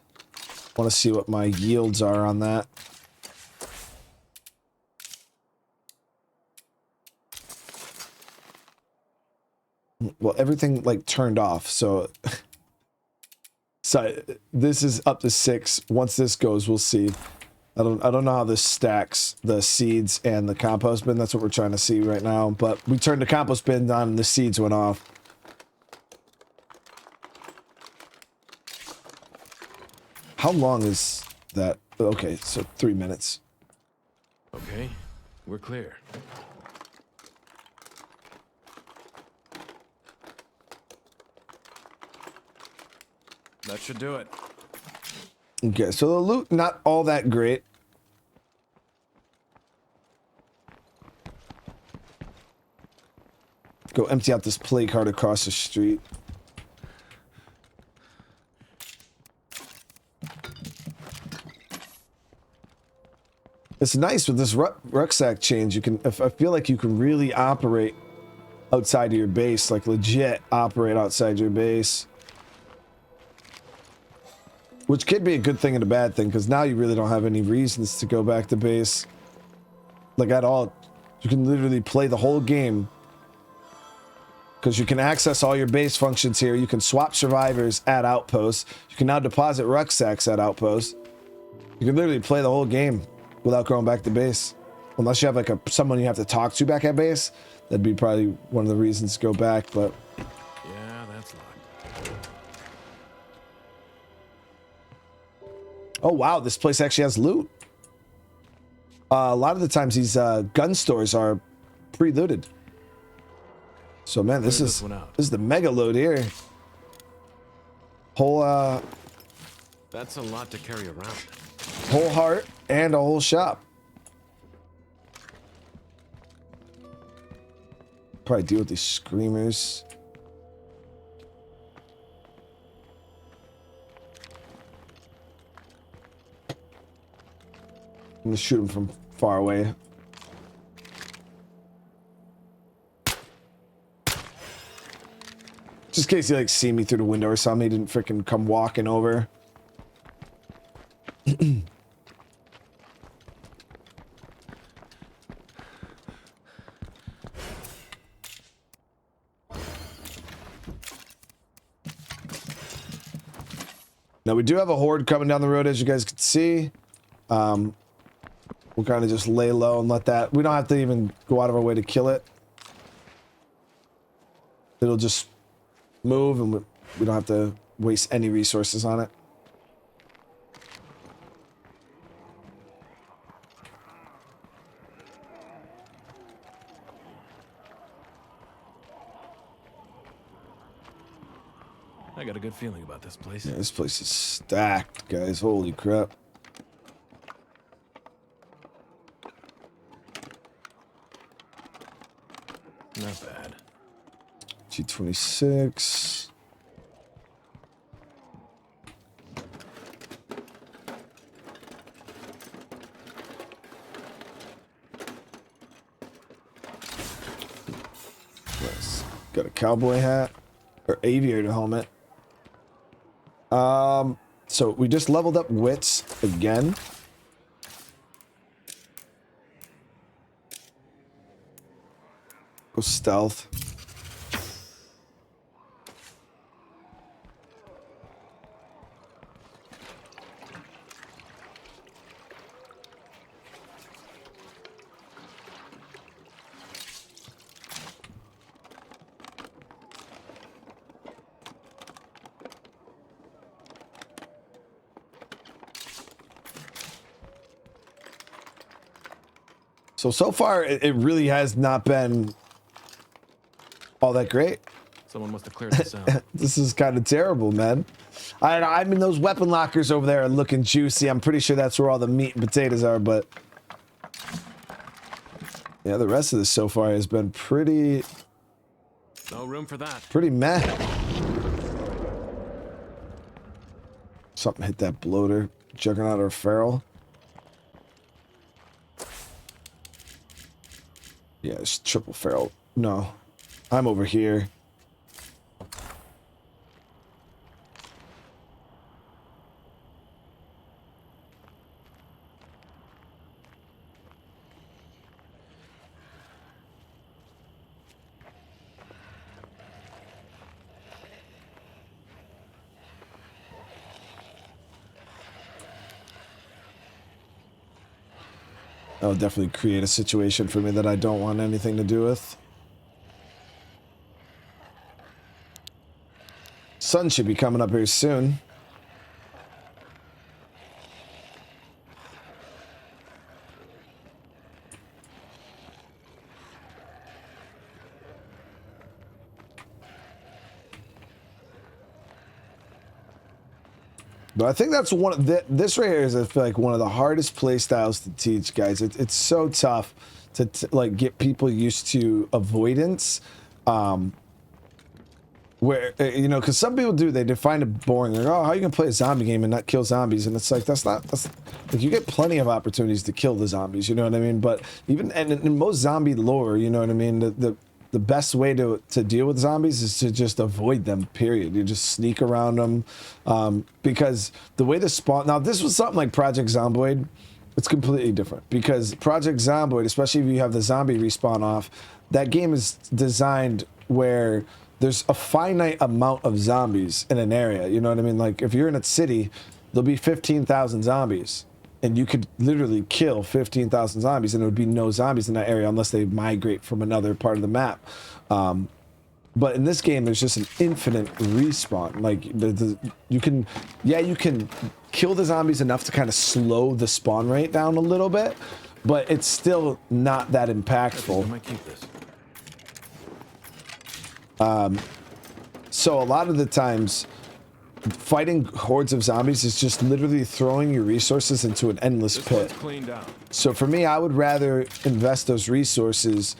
want to see what my yields are on that. Well, everything like turned off, so... So this is up to 6. Once this goes, we'll see. I don't know how this stacks the seeds and the compost bin. That's what we're trying to see right now. But we turned the compost bin on and the seeds went off. How long is that? Okay, so 3 minutes. Okay, we're clear. That should do it. Okay, so the loot, not all that great. Go empty out this plague heart across the street. It's nice with this rucksack change. You can, I feel like you can really operate outside of your base, like legit operate outside your base. Which could be a good thing and a bad thing, because now you really don't have any reasons to go back to base. Like at all. You can literally play the whole game. Because you can access all your base functions here. You can swap survivors at outposts. You can now deposit rucksacks at outposts. You can literally play the whole game without going back to base. Unless you have like someone you have to talk to back at base. That'd be probably one of the reasons to go back, but... Yeah, that's locked. Oh wow, this place actually has loot. A lot of the times these gun stores are pre-looted. So man, this is the mega load here. Whole That's a lot to carry around. whole heart and a whole shop. Probably deal with these screamers. I'm gonna shoot him from far away. Just Just in case he like see me through the window or something, he didn't freaking come walking over. Now we do have a horde coming down the road, as you guys can see. We'll kind of just lay low and let that. We don't have to even go out of our way to kill it. It'll just move, and we don't have to waste any resources on it. I got a good feeling about this place. Yeah, this place is stacked, guys. Holy crap. Not bad. G26. Yes. Got a cowboy hat or aviator helmet. So we just leveled up wits again. Go stealth. So far, it really has not been all that great. Someone must have cleared this out. This is kind of terrible, man. I mean, those weapon lockers over there are looking juicy. I'm pretty sure that's where all the meat and potatoes are, but yeah, the rest of this so far has been pretty... No room for that. Pretty meh. Something hit that bloater. Juggernaut or feral. Yeah, it's triple feral. No, I'm over here. That'll definitely create a situation for me that I don't want anything to do with. Sun should be coming up here soon. But I think that's one of this right here is, I feel like, one of the hardest play styles to teach, guys. It's so tough to like get people used to avoidance, where you know, because some people do, they define it boring. Like, oh, how you gonna play a zombie game and not kill zombies? And it's like that's like, you get plenty of opportunities to kill the zombies. You know what I mean? But even and in most zombie lore, you know what I mean, the best way to deal with zombies is to just avoid them, period. You just sneak around them, because the way the spawn... Now, this was something like Project Zomboid. It's completely different, because Project Zomboid, especially if you have the zombie respawn off, that game is designed where there's a finite amount of zombies in an area. You know what I mean? Like, if you're in a city, there'll be 15,000 zombies. And you could literally kill 15,000 zombies, and there would be no zombies in that area unless they migrate from another part of the map. But in this game, there's just an infinite respawn. Like, you can kill the zombies enough to kind of slow the spawn rate down a little bit, but it's still not that impactful. I might keep this. So a lot of the times, fighting hordes of zombies is just literally throwing your resources into an endless pit. So for me, I would rather invest those resources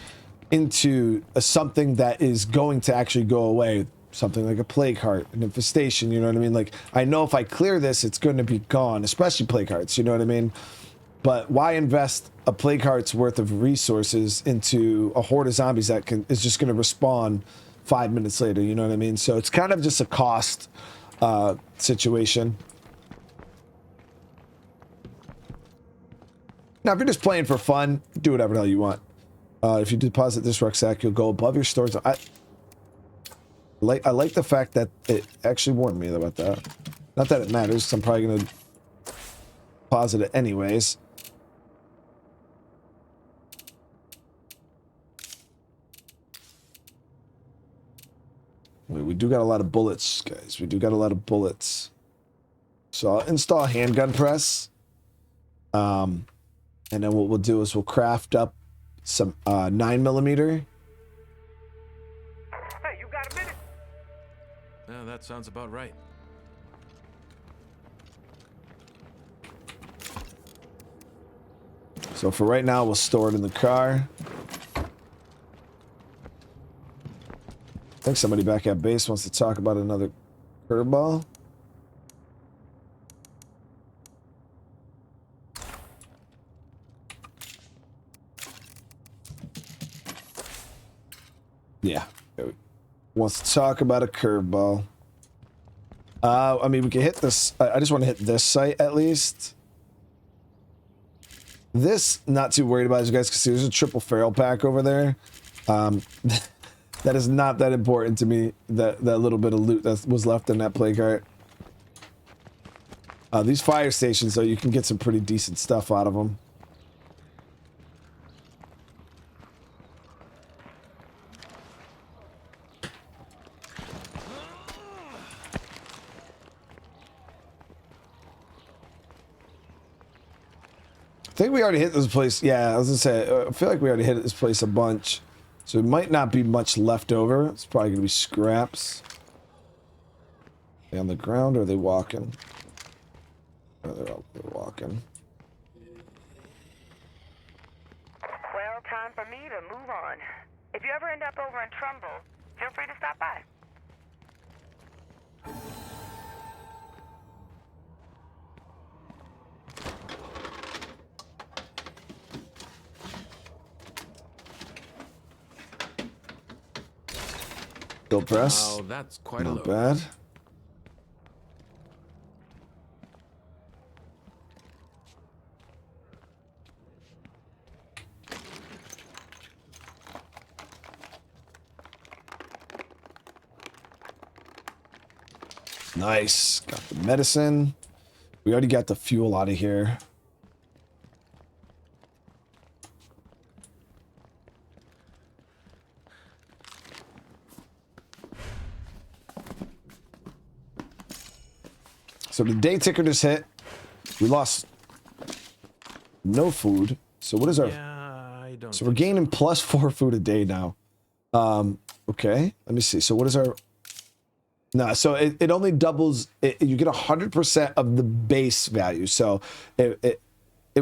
into something that is going to actually go away. Something like a plague heart, an infestation, you know what I mean? Like, I know if I clear this, it's going to be gone, especially plague hearts, you know what I mean? But why invest a plague heart's worth of resources into a horde of zombies that is just going to respawn 5 minutes later, you know what I mean? So it's kind of just a cost situation. Now, if you're just playing for fun, do whatever the hell you want. If you deposit this rucksack, you'll go above your storage. I like the fact that it actually warned me about that. Not that it matters. I'm probably going to deposit it anyways. We do got a lot of bullets, guys. We do got a lot of bullets. So I'll install a handgun press. And then what we'll do is we'll craft up some 9mm. Hey, you got a minute? Yeah, that sounds about right. So for right now, we'll store it in the car. I think somebody back at base wants to talk about another curveball. Yeah. Wants to talk about a curveball. I mean, we can hit this. I just want to hit this site at least. This, not too worried about, as you guys can see. There's a triple feral pack over there. That is not that important to me. That little bit of loot that was left in that play cart. These fire stations, though, you can get some pretty decent stuff out of them. I think we already hit this place. Yeah, I was gonna say, I feel like we already hit this place a bunch. So it might not be much left over. It's probably gonna be scraps. Are they on the ground or are they walking? Oh, they're walking. Well, time for me to move on. If you ever end up over in Trumbull, feel free to stop by. Still press. Wow, that's quite a Not load. bad. Nice. Got the medicine. We already got the fuel out of here. So the day ticker just hit. We lost no food. So what is our... Yeah, I don't So we're gaining +4 food a day now. Okay. Let me see. So what is our... No, so it only doubles... you get 100% of the base value. So it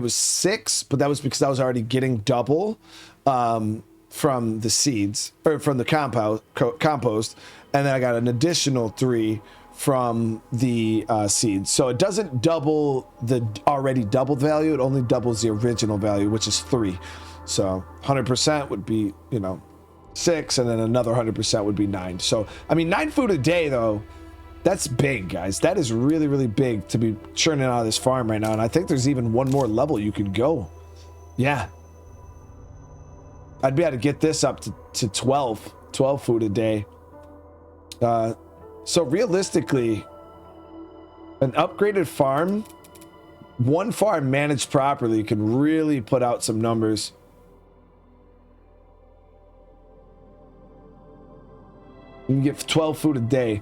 was 6, but that was because I was already getting double from the seeds, or from the compost. And then I got an additional 3 from the seeds. So it doesn't double the already doubled value. It only doubles the original value, which is 3. So 100% would be, 6, and then another 100% would be 9. So, I mean, 9 food a day, though, that's big, guys. That is really, really big to be churning out of this farm right now. And I think there's even one more level you could go. Yeah. I'd be able to get this up to 12 food a day. So realistically, an upgraded farm, one farm managed properly can really put out some numbers. You can get 12 food a day,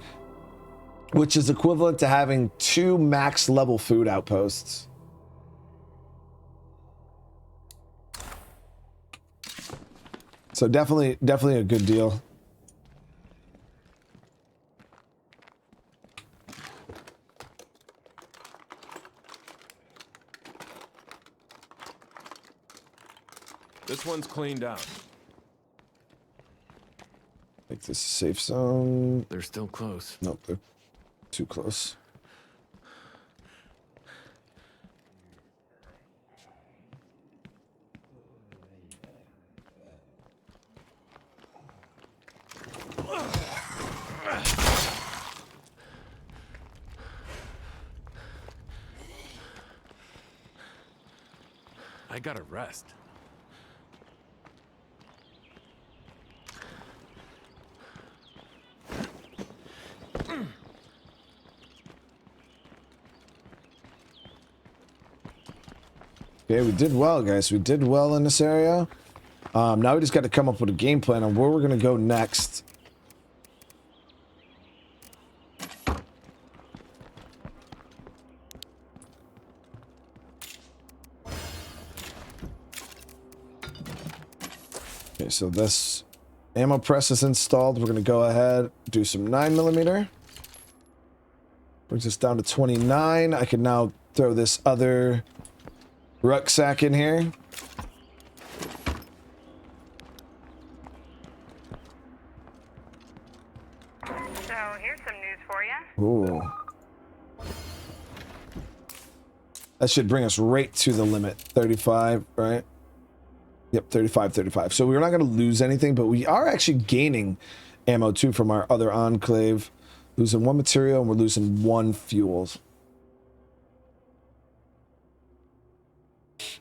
which is equivalent to having 2 max level food outposts. So definitely a good deal. This one's cleaned out. Make this a safe zone. They're still close. Nope, they're too close. I gotta rest. Okay, we did well, guys. We did well in this area. Now we just got to come up with a game plan on where we're going to go next. Okay, so this ammo press is installed. We're going to go ahead, do some 9mm. Brings us down to 29. I can now throw this other rucksack in here. So, here's some news for you. Ooh. That should bring us right to the limit. 35, right? Yep, 35. So we're not going to lose anything, but we are actually gaining ammo too from our other enclave. Losing 1 material and we're losing 1 fuels.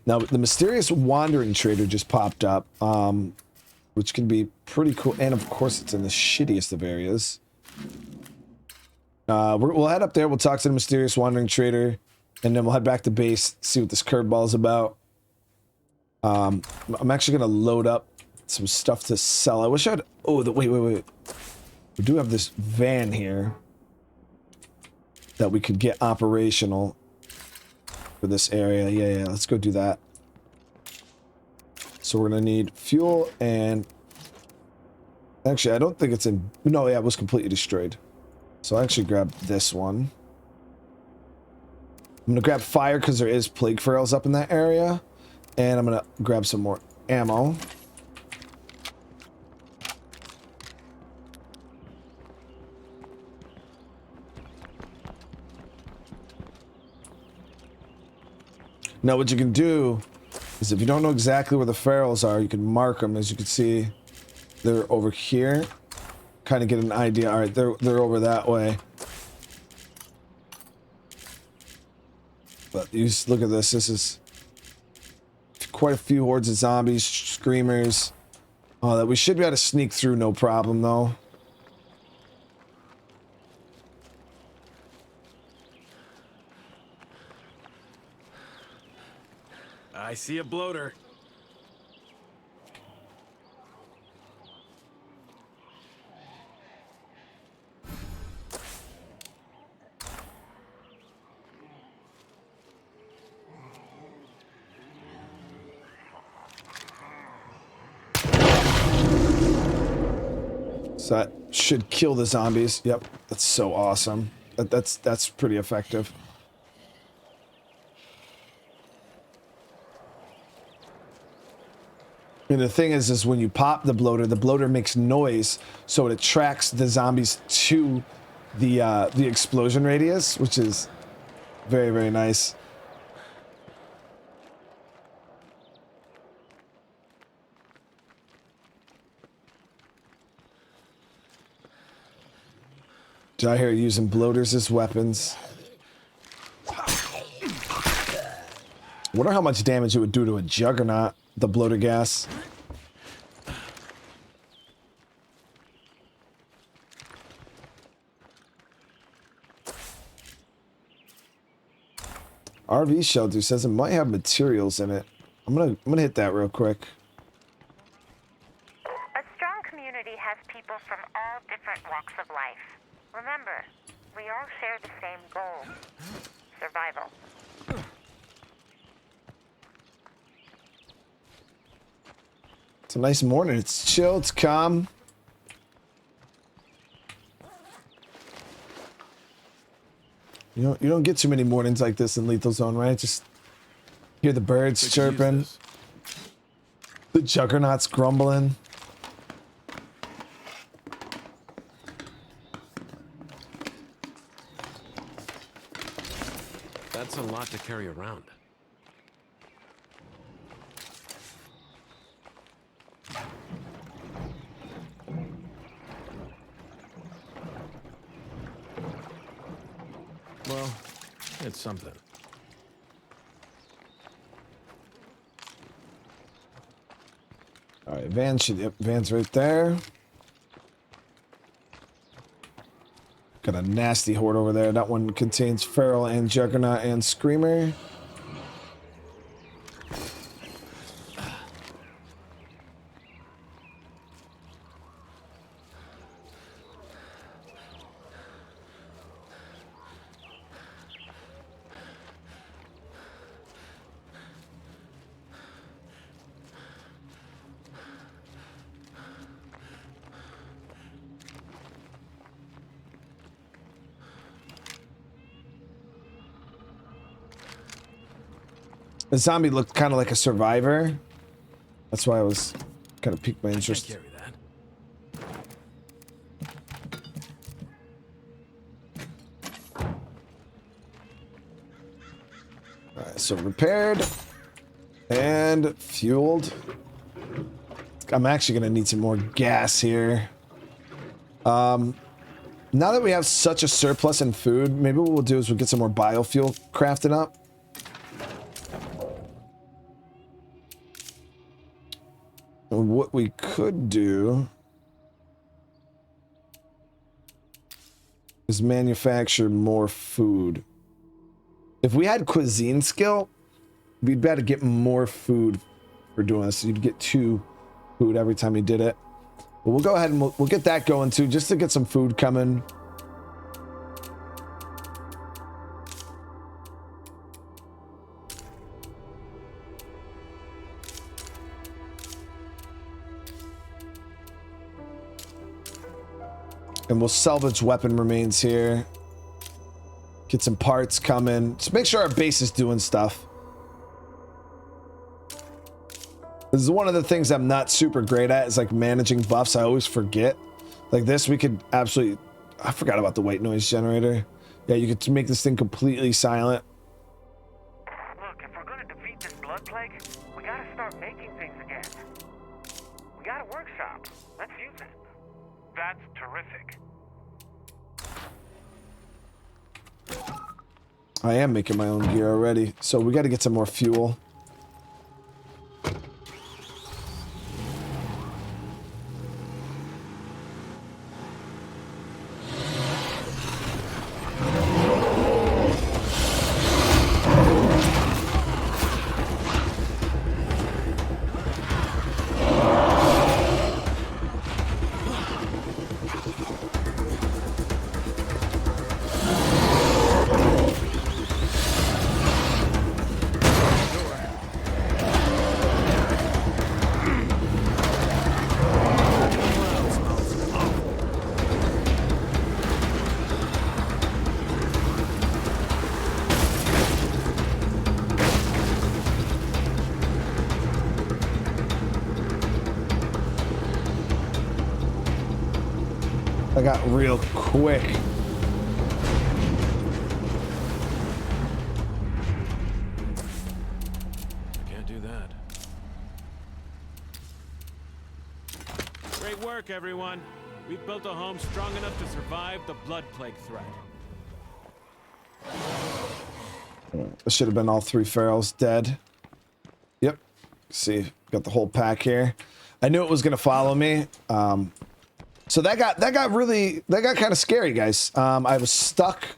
Now, the mysterious wandering trader just popped up, which can be pretty cool. And of course, it's in the shittiest of areas. We'll head up there. We'll talk to the mysterious wandering trader, and then we'll head back to base, see what this curveball is about. I'm actually going to load up some stuff to sell. I wish I'd... Oh, wait. We do have this van here that we could get operational for this area. Yeah, let's go do that. So we're going to need fuel and... Actually, I don't think it's in... No, yeah, it was completely destroyed. So I'll actually grab this one. I'm going to grab fire because there is plague ferals up in that area. And I'm going to grab some more ammo. Now what you can do is if you don't know exactly where the ferals are, you can mark them. As you can see, they're over here. Kind of get an idea. All right, they're over that way. But you just look at this. This is quite a few hordes of zombies, screamers. That we should be able to sneak through, no problem though. I see a bloater. So that should kill the zombies. Yep, that's so awesome. That's pretty effective. And the thing is when you pop the bloater makes noise, so it attracts the zombies to the explosion radius, which is very, very nice. Did I hear using bloaters as weapons? Wonder how much damage it would do to a juggernaut, the bloater gas. RV shelter says it might have materials in it. I'm gonna hit that real quick. A strong community has people from all different walks of life. Remember, we all share the same goal: survival. It's a nice morning. It's chill. It's calm. You don't get too many mornings like this in Lethal Zone, right? Just hear the birds chirping, the juggernauts grumbling. That's a lot to carry around. Well, it's something. All right, van should, yep, van's right there. Got a nasty horde over there. That one contains Feral and Juggernaut and Screamer. The zombie looked kind of like a survivor. That's why I was kind of piqued my interest. Carry that. Alright, so repaired and fueled. I'm actually gonna need some more gas here. Now that we have such a surplus in food, maybe what we'll do is we'll get some more biofuel crafted up. What we could do is manufacture more food. If we had cuisine skill, we'd be able to get more food for doing this. You'd get 2 food every time you did it. But we'll go ahead and we'll get that going too, just to get some food coming. And we'll salvage weapon remains here. Get some parts coming. Just make sure our base is doing stuff. This is one of the things I'm not super great at, is like managing buffs. I always forget. Like this, we could absolutely... I forgot about the white noise generator. Yeah, you could make this thing completely silent. Look, if we're gonna defeat this blood plague, we gotta start making things again. We got a workshop. Let's use it. That's terrific. I am making my own gear already, so we got to get some more fuel. I got real quick. Can't do that. Great work, everyone. We've built a home strong enough to survive the blood plague threat. This should have been all 3 ferals dead. Yep. See, got the whole pack here. I knew it was gonna follow me. So that got kind of scary, guys. I was stuck.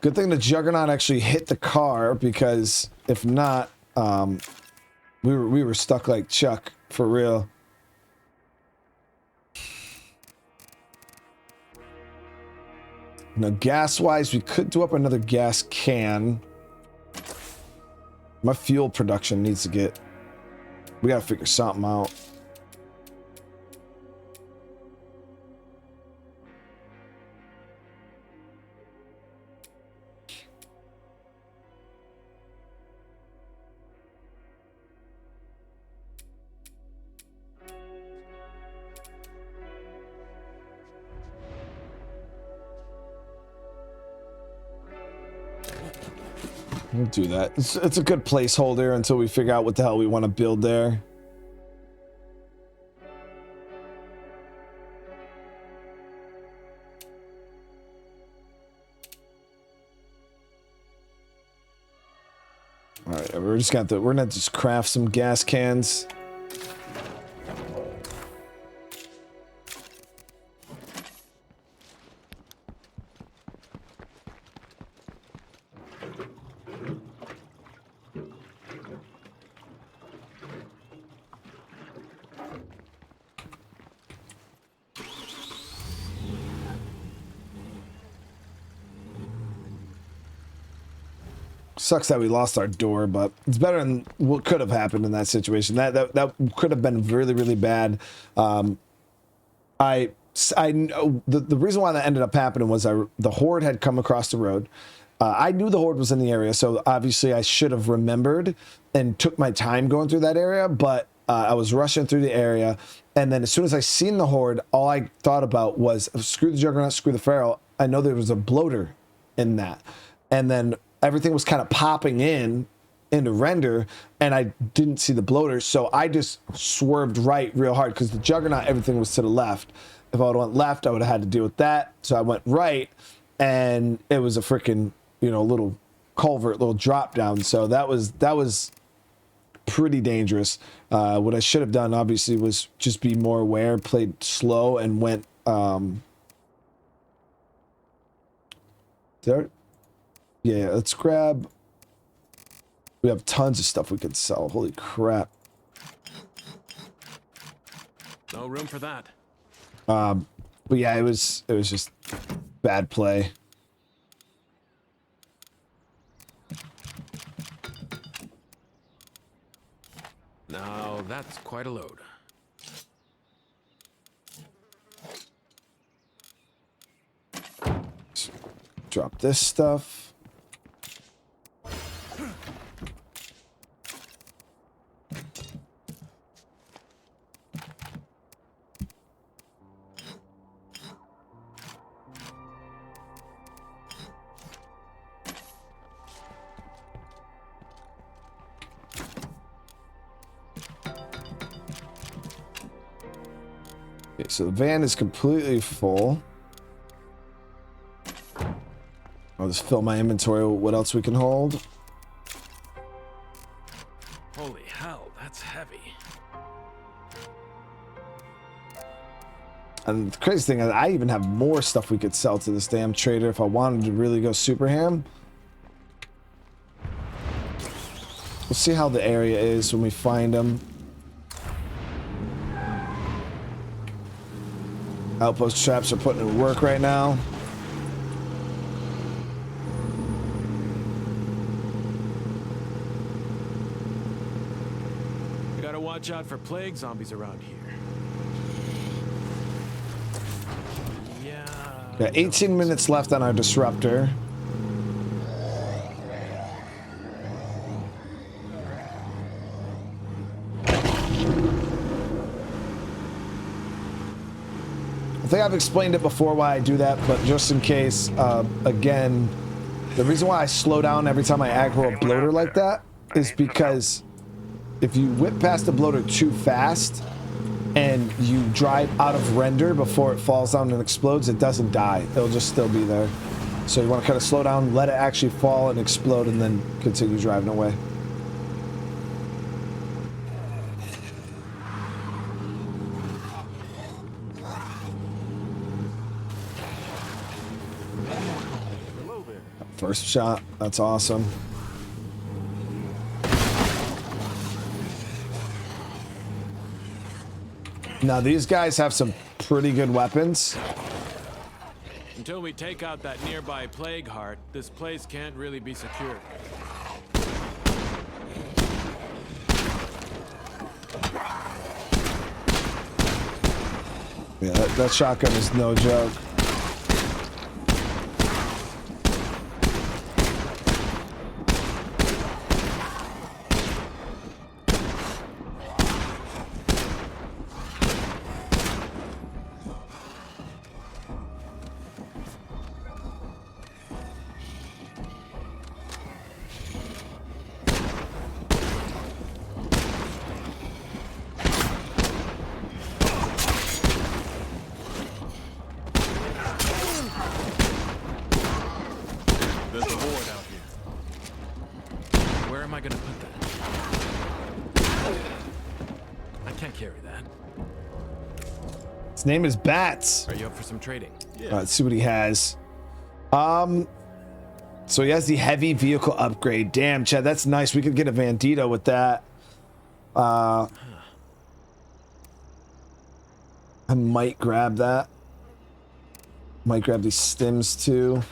Good thing the Juggernaut actually hit the car, because if not, we were stuck like Chuck for real. Now, gas-wise, we could do up another gas can. My fuel production needs to get... We gotta figure something out. We'll do that. It's a good placeholder until we figure out what the hell we want to build there. All right, we're gonna just craft some gas cans. Sucks that we lost our door, but it's better than what could have happened in that situation. That could have been really, really bad. I know the reason why that ended up happening was the horde had come across the road. I knew the horde was in the area, so obviously I should have remembered and took my time going through that area, but I was rushing through the area, and then as soon as I seen the horde, all I thought about was screw the Juggernaut, screw the Pharaoh. I know there was a bloater in that, and then everything was kind of popping into render, and I didn't see the bloater, so I just swerved right real hard because the Juggernaut, everything was to the left. If I would have went left, I would have had to deal with that. So I went right, and it was a freaking, little culvert, little drop down. So that was pretty dangerous. What I should have done, obviously, was just be more aware, played slow, and went there. Yeah, let's grab. We have tons of stuff we could sell. Holy crap. No room for that. But yeah, it was just bad play. Now that's quite a load. Let's drop this stuff. Okay, so the van is completely full. I'll just fill my inventory with what else we can hold. Holy hell, that's heavy. And the crazy thing is, I even have more stuff we could sell to this damn trader if I wanted to really go super ham. We'll see how the area is when we find them. Outpost traps are putting in work right now. You gotta watch out for plague zombies around here. Yeah. Got 18 minutes left on our disruptor. I think I've explained it before why I do that, but just in case, again, the reason why I slow down every time I aggro a bloater like that is because if you whip past the bloater too fast and you drive out of render before it falls down and explodes, it doesn't die. It'll just still be there. So you want to kind of slow down, let it actually fall and explode, and then continue driving away. First shot, that's awesome. Now these guys have some pretty good weapons. Until we take out that nearby plague heart, this place can't really be secured. Yeah, that shotgun is no joke. His name is Bats. Are you up for some trading? Yeah. Let's see what he has. So he has the heavy vehicle upgrade. Damn, Chad, that's nice. We could get a Bandito with that. I might grab that. Might grab these stims too.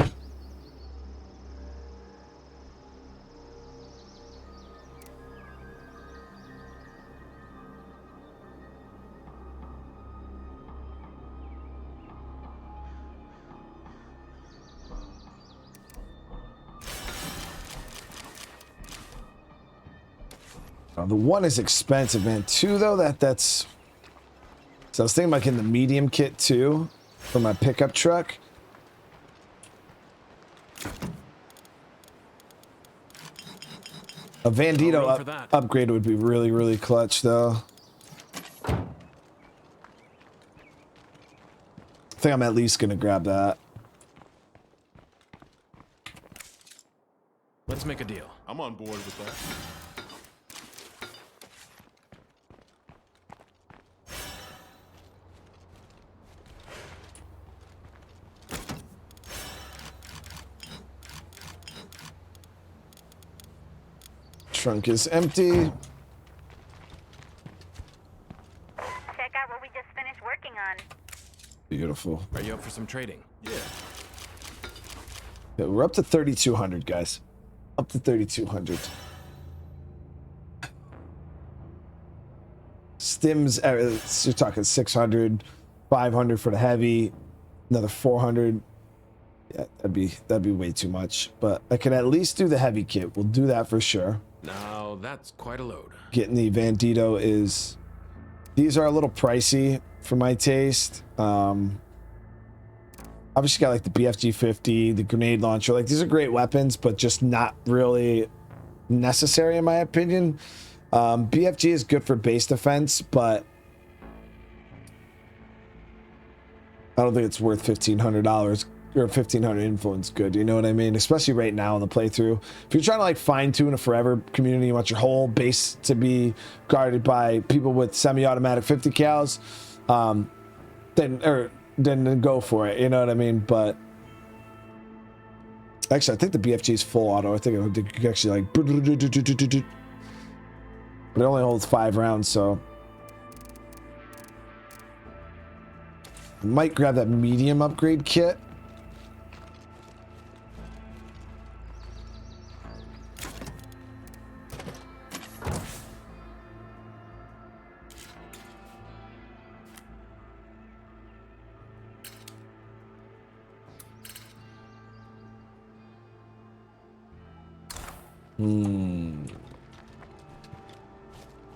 The one is expensive, man. Two, though, that's... So I was thinking about getting the medium kit, too, for my pickup truck. A Bandito upgrade would be really, really clutch, though. I think I'm at least going to grab that. Let's make a deal. I'm on board with that. Trunk is empty. Check out what we just finished working on. Beautiful. Are you up for some trading? Yeah. Yeah, we're up to 3,200, guys. Up to 3,200. Stims, you're talking 600, 500 for the heavy, another 400. Yeah, that'd be way too much. But I can at least do the heavy kit. We'll do that for sure. Now that's quite a load. Getting the Bandito is... These are a little pricey for my taste. Obviously got like the BFG 50, the grenade launcher. Like these are great weapons, but just not really necessary in my opinion. BFG is good for base defense, but I don't think it's worth $1,500 or 1,500 influence good. You know what I mean? Especially right now in the playthrough. If you're trying to like fine tune a forever community, you want your whole base to be guarded by people with semi-automatic 50 cals, then go for it. You know what I mean? But actually, I think the BFG is full auto. I think it could actually like, but it only holds 5 rounds, so I might grab that medium upgrade kit.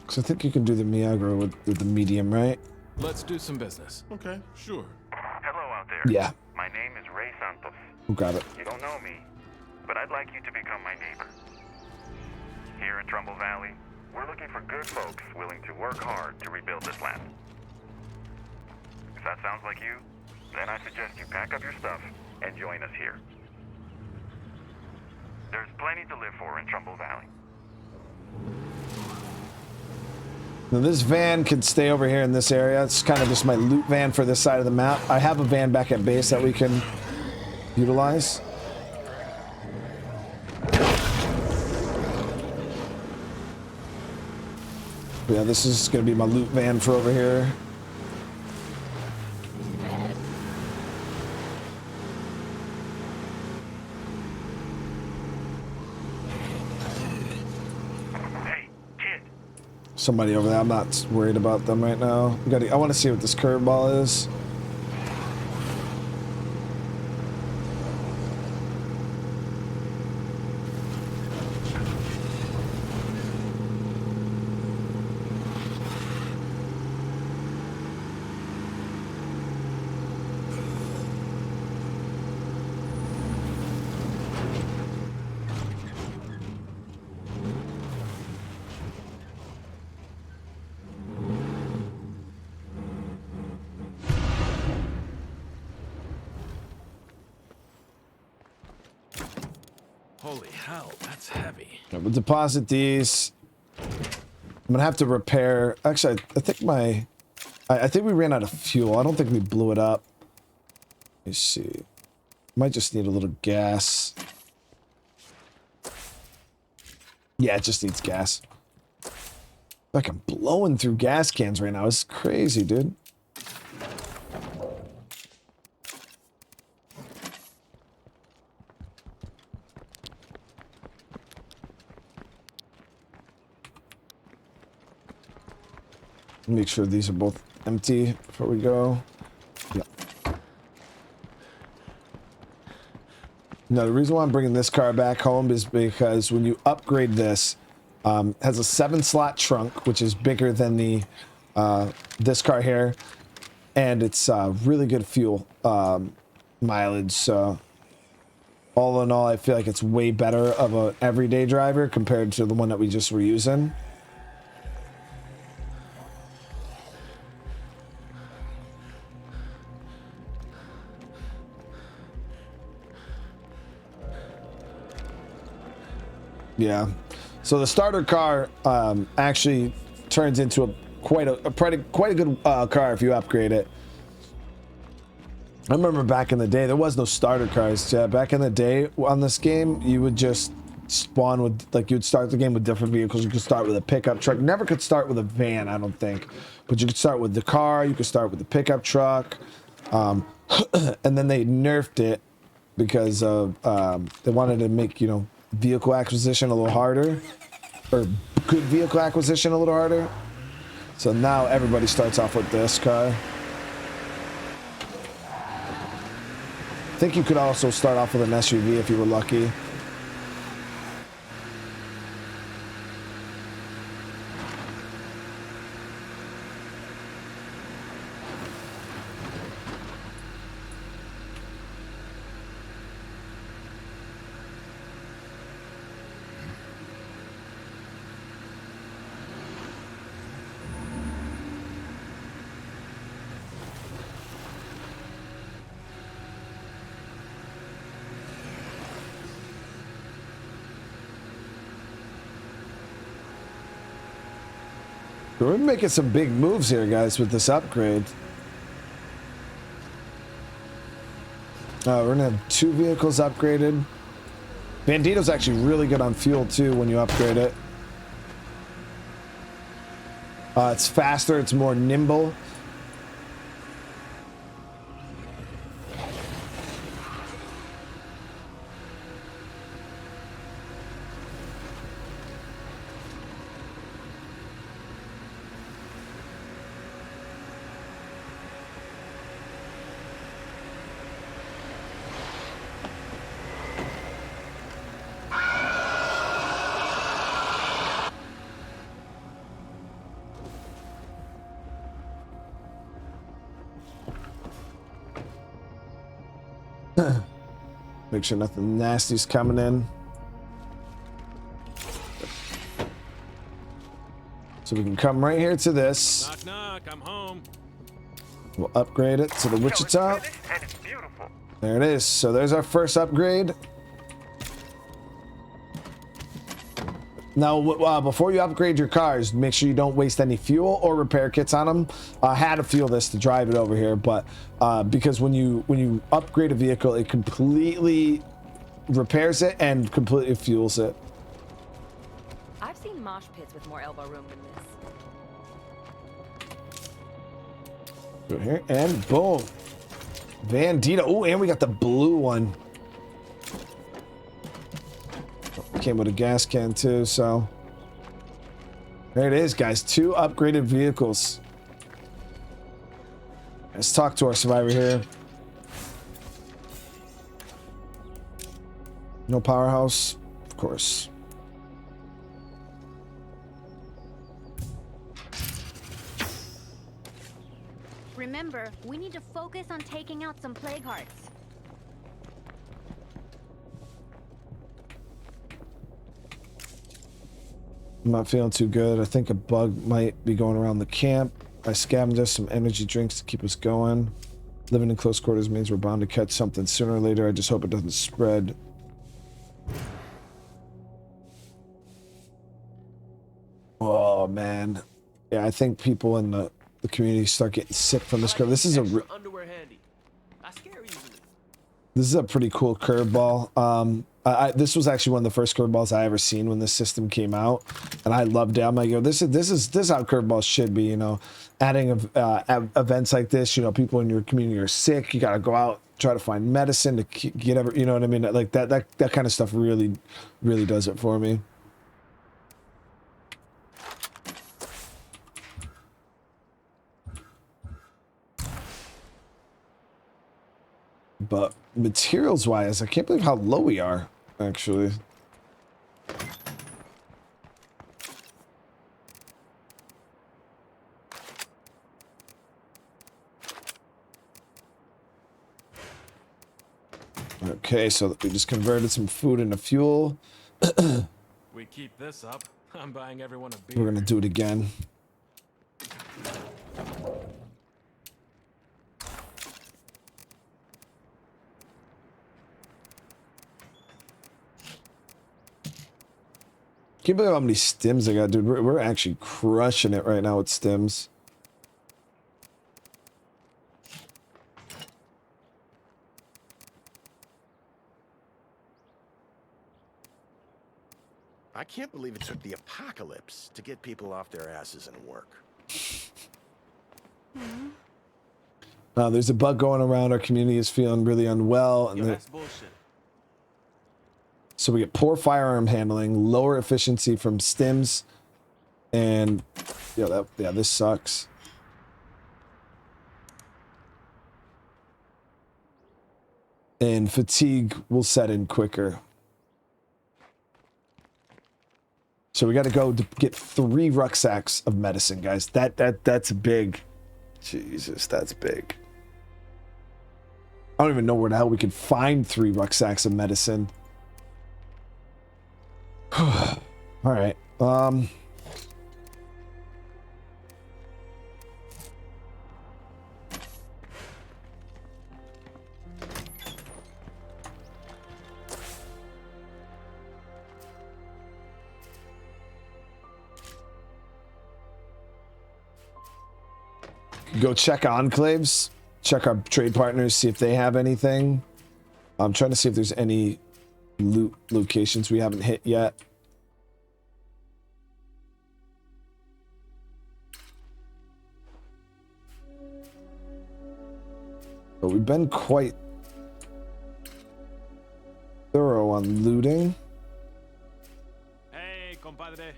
So I think you can do the Miagro with the medium, right? Let's do some business. Okay, sure. Hello out there. Yeah. My name is Ray Santos. Who got it? You don't know me, but I'd like you to become my neighbor. Here in Trumbull Valley, we're looking for good folks willing to work hard to rebuild this land. If that sounds like you, then I suggest you pack up your stuff and join us here. There's plenty to live for in Trumbull Valley. Now this van could stay over here in this area. It's kind of just my loot van for this side of the map. I have a van back at base that we can utilize. Yeah, this is going to be my loot van for over here. Somebody over there. I'm not worried about them right now. I want to see what this curveball is. Holy hell, that's heavy. We'll deposit these. I'm gonna have to repair. Actually, I think I think we ran out of fuel. I don't think we blew it up. Let me see. Might just need a little gas. Yeah, it just needs gas. Like I'm blowing through gas cans right now. It's crazy, dude. Make sure these are both empty before we go. Yep. Now, the reason why I'm bringing this car back home is because when you upgrade this, it has a 7-slot trunk, which is bigger than the this car here, and it's really good fuel mileage. So, all in all, I feel like it's way better of an everyday driver compared to the one that we just were using. Yeah, so the starter car actually turns into quite a good car if you upgrade it. I remember back in the day there was no starter cars. Yeah, back in the day on this game you would just spawn with, like, you'd start the game with different vehicles. You could start with a pickup truck. Never could start with a van, I don't think, but you could start with the car. You could start with the pickup truck, and then they nerfed it because of they wanted to make, you know, vehicle acquisition a little harder, or good vehicle acquisition a little harder. So now everybody starts off with this car. I think you could also start off with an SUV if you were lucky. We're making some big moves here, guys, with this upgrade. We're gonna have 2 vehicles upgraded. Bandito's actually really good on fuel too when you upgrade it. It's faster, it's more nimble. Make sure nothing nasty's coming in. So we can come right here to this. Knock, knock, I'm home. We'll upgrade it to the Wichita. And it's beautiful. There it is. So there's our first upgrade. Now, before you upgrade your cars, make sure you don't waste any fuel or repair kits on them. I had to fuel this to drive it over here, but because when you upgrade a vehicle, it completely repairs it and completely fuels it. I've seen mosh pits with more elbow room than this. Go here and boom, Bandito. Oh, and we got the blue one. Came with a gas can too, so there it is, guys. 2 upgraded vehicles. Let's talk to our survivor here. No powerhouse, of course. Remember, we need to focus on taking out some plague hearts. I'm not feeling too good. I think a bug might be going around the camp. I scavenged us some energy drinks to keep us going. Living in close quarters means we're bound to catch something sooner or later. I just hope it doesn't spread. Oh, man. Yeah, I think people in the community start getting sick from this curve. This is a underwear handy. I scare easily. this is a pretty cool curveball. This was actually one of the first curveballs I ever seen when this system came out, and I loved it. I'm like, yo, this is how curveballs should be. You know, adding events like this. You know, people in your community are sick. You got to go out, try to find medicine to get ever. You know what I mean? Like that kind of stuff really does it for me. But materials wise, I can't believe how low we are, actually. Okay, so we just converted some food into fuel. We keep this up, I'm buying everyone a beer. We're gonna do it again. Can't believe how many stims I got, dude. We're actually crushing it right now with stims. I can't believe it took the apocalypse to get people off their asses and work. There's a bug going around. Our community is feeling really unwell. And That's bullshit. so we get poor firearm handling, lower efficiency from stims, and yeah, this sucks. And fatigue will set in quicker. So we got to go to get 3 rucksacks of medicine, guys. That's big. Jesus, that's big. I don't even know where the hell we could find 3 rucksacks of medicine. All right. Go check enclaves, check our trade partners, see if they have anything. I'm trying to see if there's any loot locations we haven't hit yet. But we've been quite thorough on looting. Hey, compadre.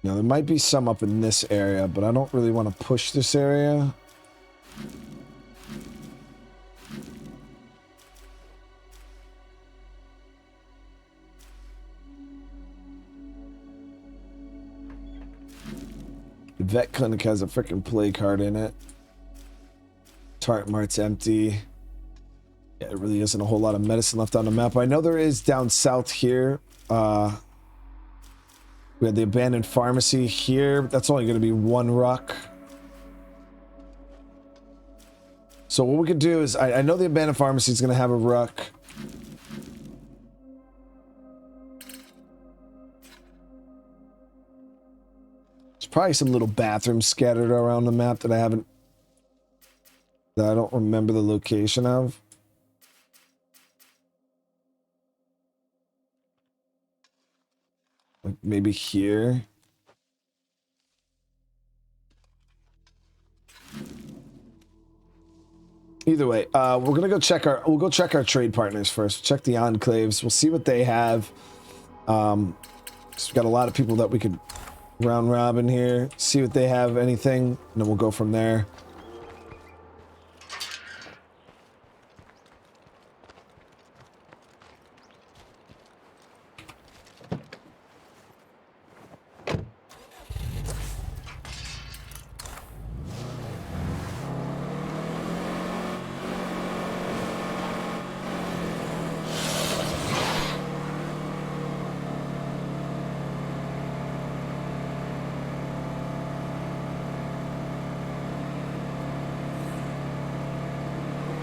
Now, there might be some up in this area, but I don't really want to push this area. The vet clinic has a freaking plague card in it. Tart Mart's empty. Yeah, there really isn't a whole lot of medicine left on the map. I know there is down south here. We had the abandoned pharmacy here. That's only going to be 1 ruck. So what we could do is, I know the abandoned pharmacy is going to have a ruck. There's probably some little bathrooms scattered around the map that I don't remember the location of. Like maybe here. Either way, we're gonna go check we'll go check our trade partners first. Check the enclaves. We'll see what they have. So we've got a lot of people that we could round robin here. See what they have, anything, and then we'll go from there.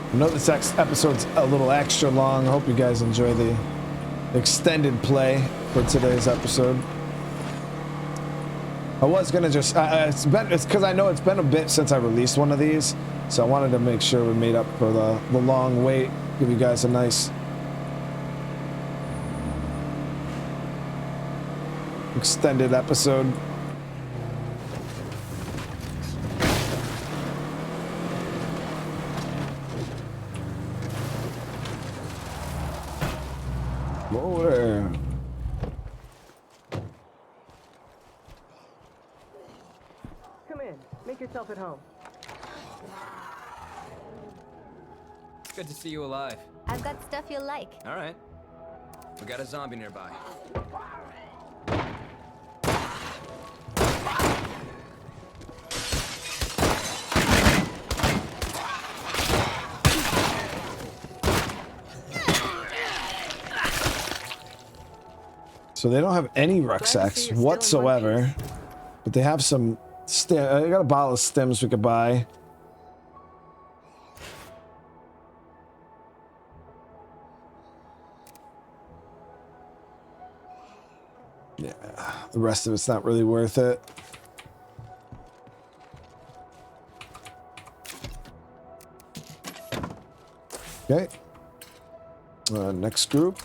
I know this episode's a little extra long. I hope you guys enjoy the extended play for today's episode. I was gonna just it's because I know it's been a bit since I released one of these, so I wanted to make sure we made up for the long wait. Give you guys a nice extended episode. More. Come in. Make yourself at home. Good to see you alive. I've got stuff you'll like. All right. We got a zombie nearby. So they don't have any rucksacks whatsoever, but they have some. I got a bottle of stems we could buy. Yeah, the rest of it's not really worth it. Okay. Next group.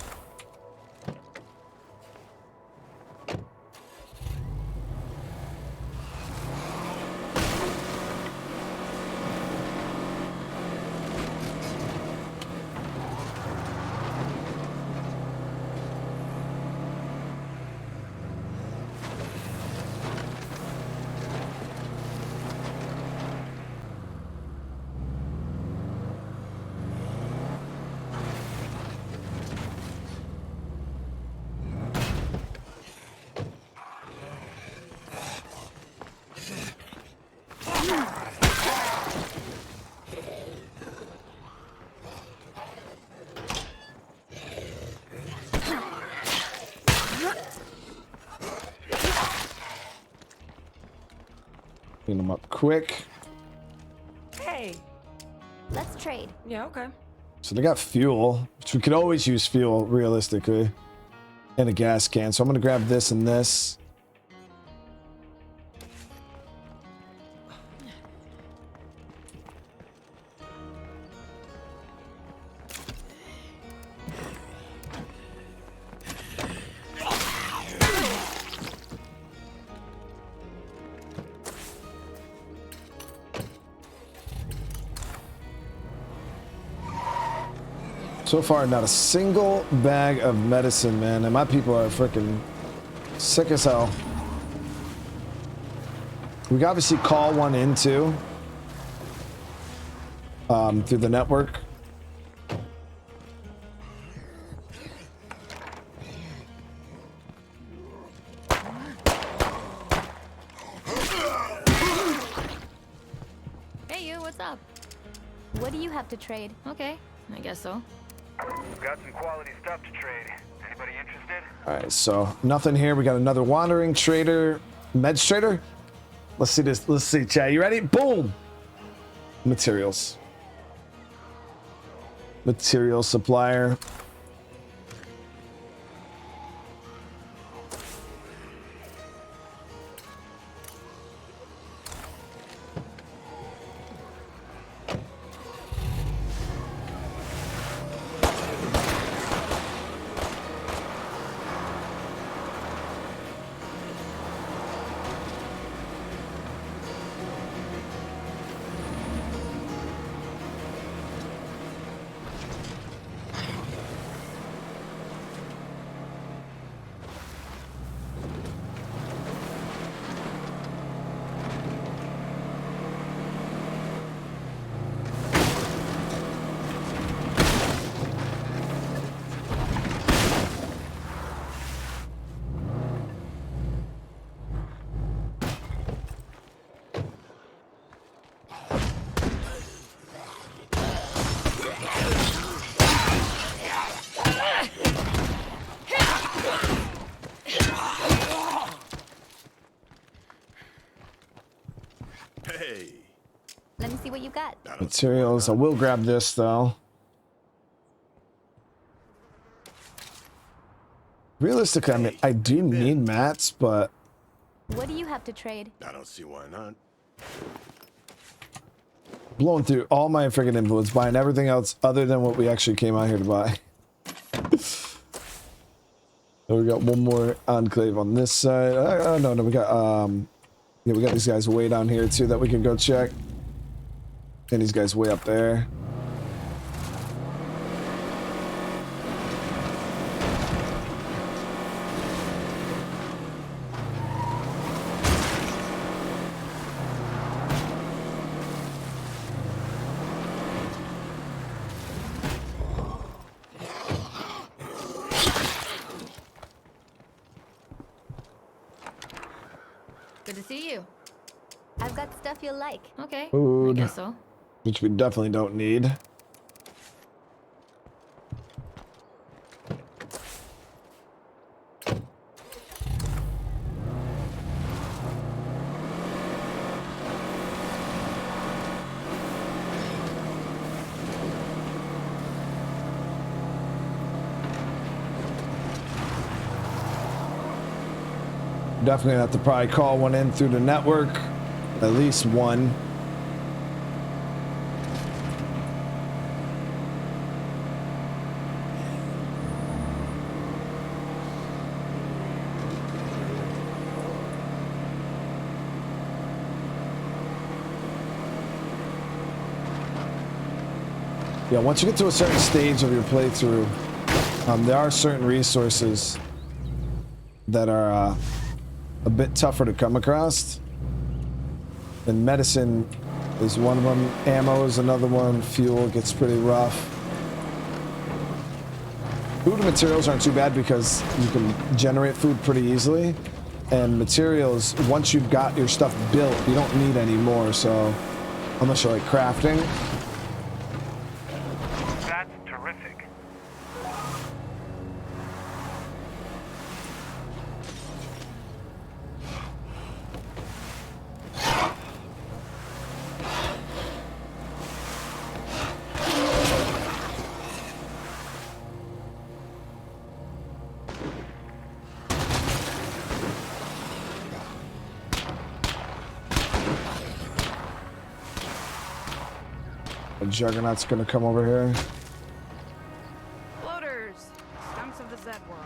Clean them up quick. Hey. Let's trade. Yeah, okay. So they got fuel, which we could always use fuel realistically, and a gas can. So I'm gonna grab this and this. So far, not a single bag of medicine, man. And my people are freaking sick as hell. We can obviously call one in too, through the network. Hey, you, what's up? What do you have to trade? Okay, I guess so. We've got some quality stuff to trade. Anybody interested? All right, so nothing here. We got another wandering trader, meds trader. Let's see this. Let's see, chat. You ready? Boom. Materials. Material supplier. Hey. Let me see what you got. Materials. I will grab this though. Realistically, I mean, I do need mats, but What do you have to trade? I don't see why not. Blowing through all my freaking influence, buying everything else other than what we actually came out here to buy. So we got one more enclave on this side. No, we got yeah, we got these guys way down here too that we can go check. And these guys way up there. Good to see you. I've got stuff you'll like. Okay. Food. I guess so. Which we definitely don't need. Definitely have to probably call one in through the network. At least one. Yeah, once you get to a certain stage of your playthrough, there are certain resources that are a bit tougher to come across. And medicine is one of them. Ammo is another one. Fuel gets pretty rough. Food and materials aren't too bad because you can generate food pretty easily. And materials, once you've got your stuff built, you don't need any more. So, unless you're like crafting. That's terrific. A Juggernaut's gonna come over here. Floaters. Skunks of the Zed world.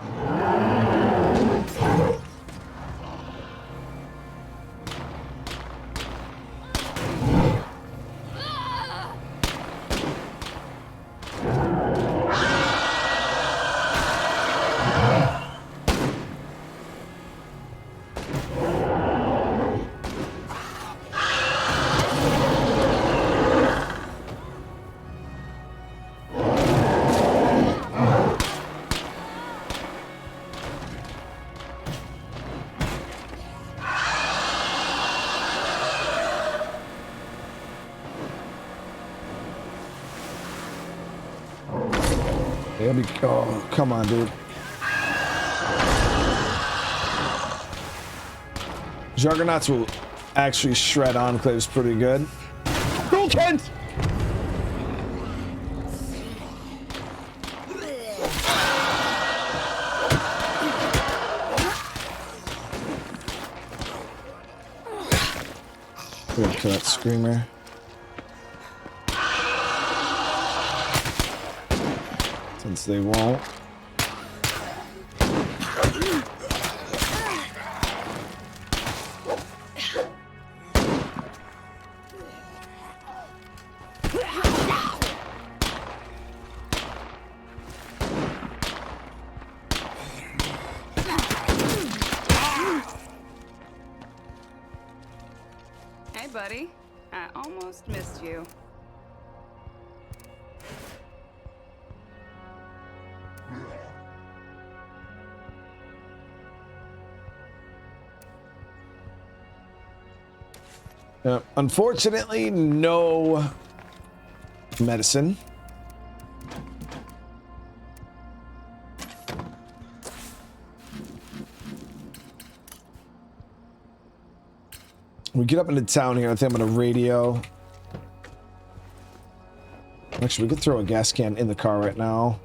Oh, come on, dude. Juggernauts will actually shred enclaves pretty good. Go, Kent! Good to that screamer. Since they won't. Hey, buddy. I almost missed you. Unfortunately, no medicine. We get up into town here. I think I'm gonna radio. Actually, we could throw a gas can in the car right now.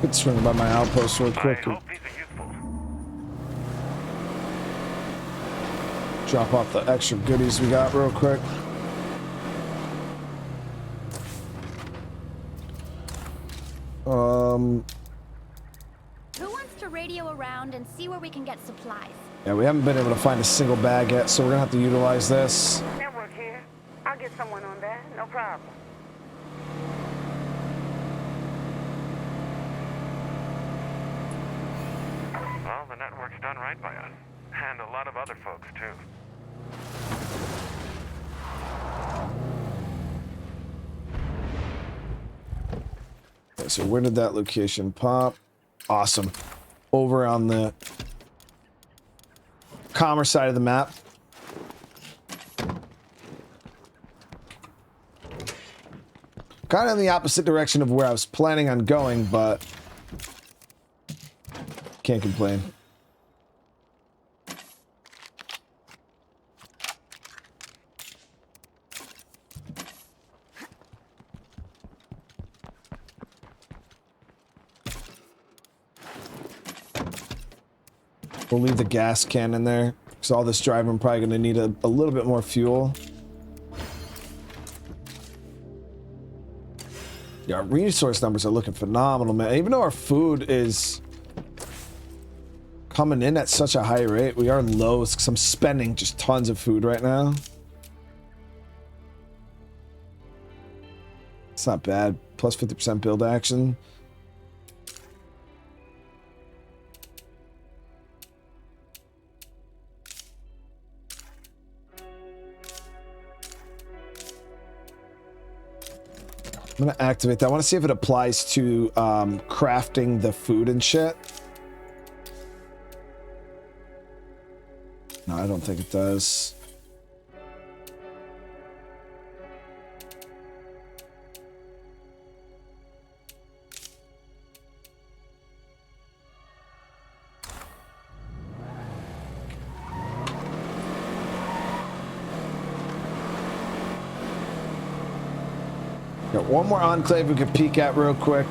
Could swing by my outpost real I quick. hope these are useful. Drop off the extra goodies we got real quick. Who wants to radio around and see where we can get supplies? Yeah, we haven't been able to find a single bag yet, so we're gonna have to utilize this. Network here. I'll get someone on that. No problem. Well, the network's done right by us. And a lot of other folks, too. Okay, so where did that location pop? Awesome. Over on the commerce side of the map. Kind of in the opposite direction of where I was planning on going, but can't complain. We'll leave the gas can in there, because all this driving, I'm probably going to need a little bit more fuel. Yeah, our resource numbers are looking phenomenal, man. Even though our food is coming in at such a high rate, we are low because I'm spending just tons of food right now. It's not bad. Plus 50% build action. I'm gonna activate that. I want to see if it applies to crafting the food and shit. No, I don't think it does. Got one more enclave we could peek at real quick.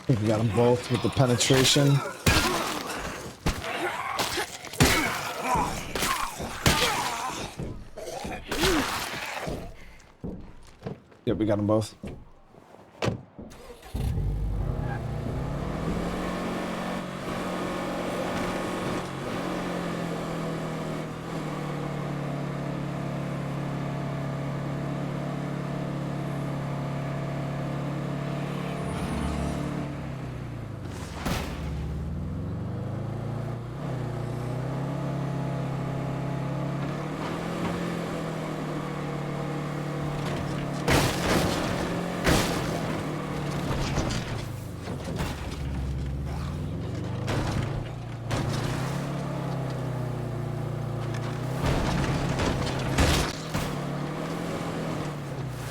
I think we got them both with the penetration. Yep, we got them both.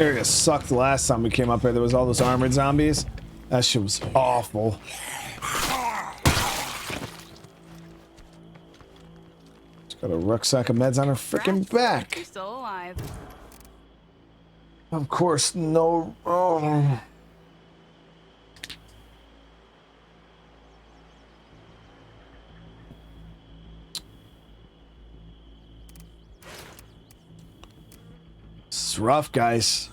Area sucked the last time we came up here. There was all those armored zombies. That shit was awful. She's got a rucksack of meds on her freaking back. You're still alive. Of course, no. Oh. It's rough, guys.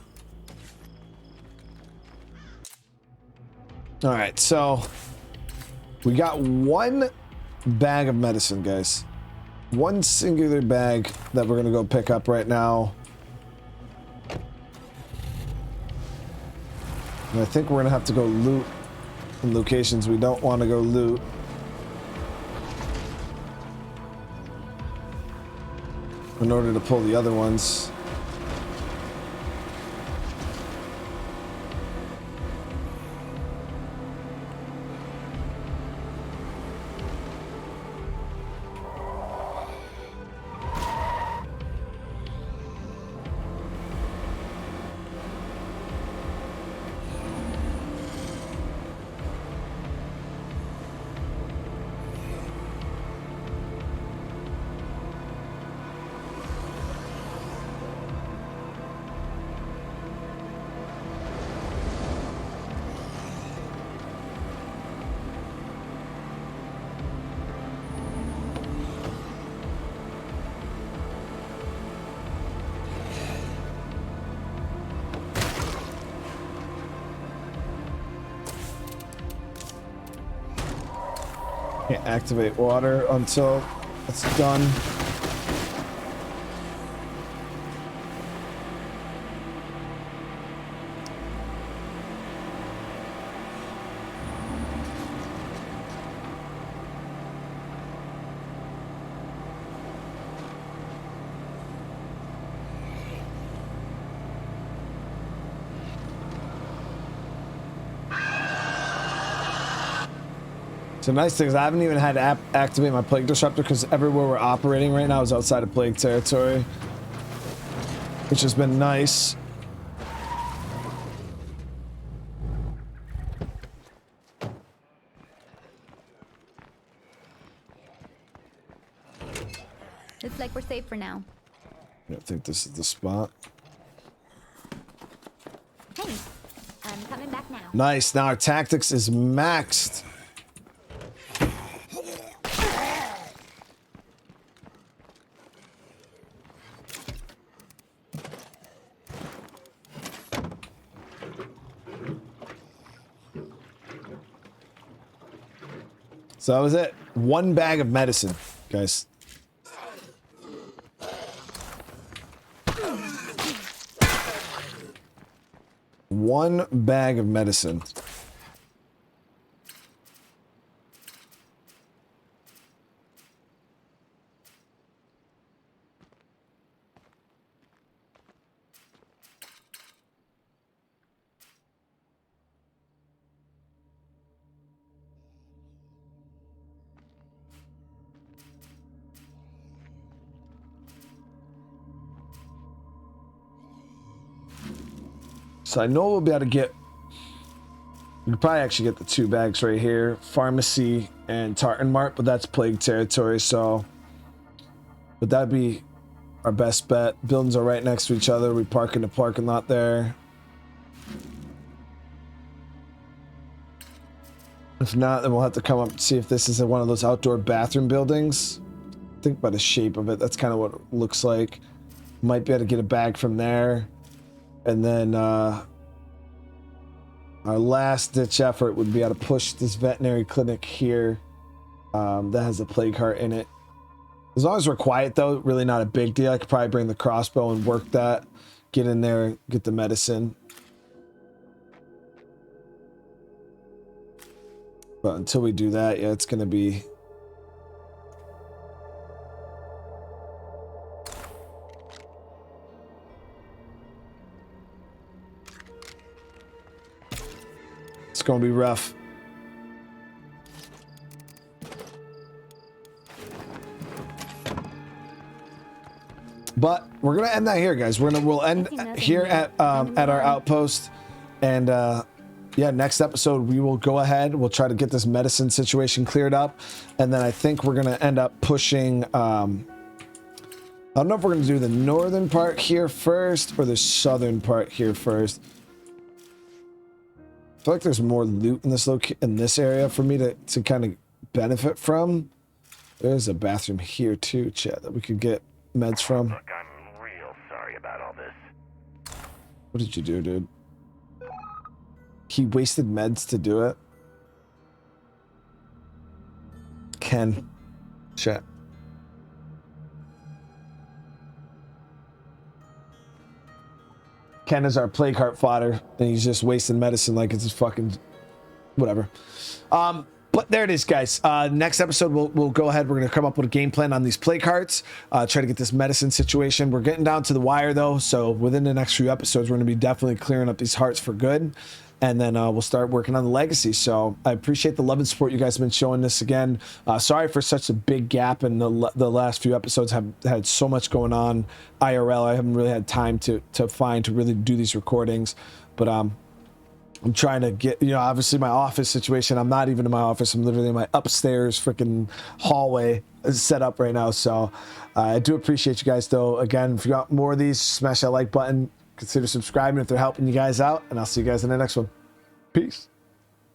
All right, so We got one bag of medicine, guys. One singular bag that we're gonna go pick up right now. And I think we're gonna have to go loot in locations we don't want to go loot. In order to pull the other ones. Can't activate water until it's done. The nice thing is I haven't even had to activate my plague disruptor because everywhere we're operating right now is outside of plague territory, which has been nice. Looks like we're safe for now. I don't think this is the spot. Hey, I'm coming back now. Nice. Now our tactics is maxed. So that was it. One bag of medicine, guys. One bag of medicine. So I know we'll be able to get, we could probably actually get the two bags right here, Pharmacy and Tartan Mart, but that's plague territory, so, but that'd be our best bet. Buildings are right next to each other. We park in the parking lot there. If not, then we'll have to come up and see if this is one of those outdoor bathroom buildings. I think by the shape of it, that's kind of what it looks like. Might be able to get a bag from there. And then our last ditch effort would be able to push this veterinary clinic here that has a plague heart in it. As long as we're quiet though, really not a big deal. I could probably bring the crossbow and work that, get in there, get the medicine. But until we do that, yeah, it's going to be... It's going to be rough. But we're going to end that here, guys. We'll end here at our outpost. And yeah, next episode, we will go ahead. We'll try to get this medicine situation cleared up. And then I think we're going to end up pushing... I don't know if we're going to do the northern part here first or the southern part here first. I feel like there's more loot in this area for me to kind of benefit from. There's a bathroom here too, Chad, that we could get meds from. Look, I'm real sorry about all this. What did you do, dude? He wasted meds to do it. Ken. Shit. Ken is our plague heart fodder, and he's just wasting medicine like it's fucking whatever. But there it is, guys. Next episode, we'll go ahead. We're going to come up with a game plan on these plague hearts, try to get this medicine situation. We're getting down to the wire, though, so within the next few episodes, we're going to be definitely clearing up these hearts for good, and then we'll start working on the legacy. So I appreciate the love and support you guys have been showing this again. Sorry for such a big gap in the last few episodes. Have had so much going on IRL. I haven't really had time to really do these recordings, but I'm trying to get, obviously my office situation. I'm not even in my office. I'm literally in my upstairs freaking hallway set up right now. So I do appreciate you guys, though. Again, if you got more of these, smash that like button. Consider subscribing if they're helping you guys out. And I'll see you guys in the next one. Peace.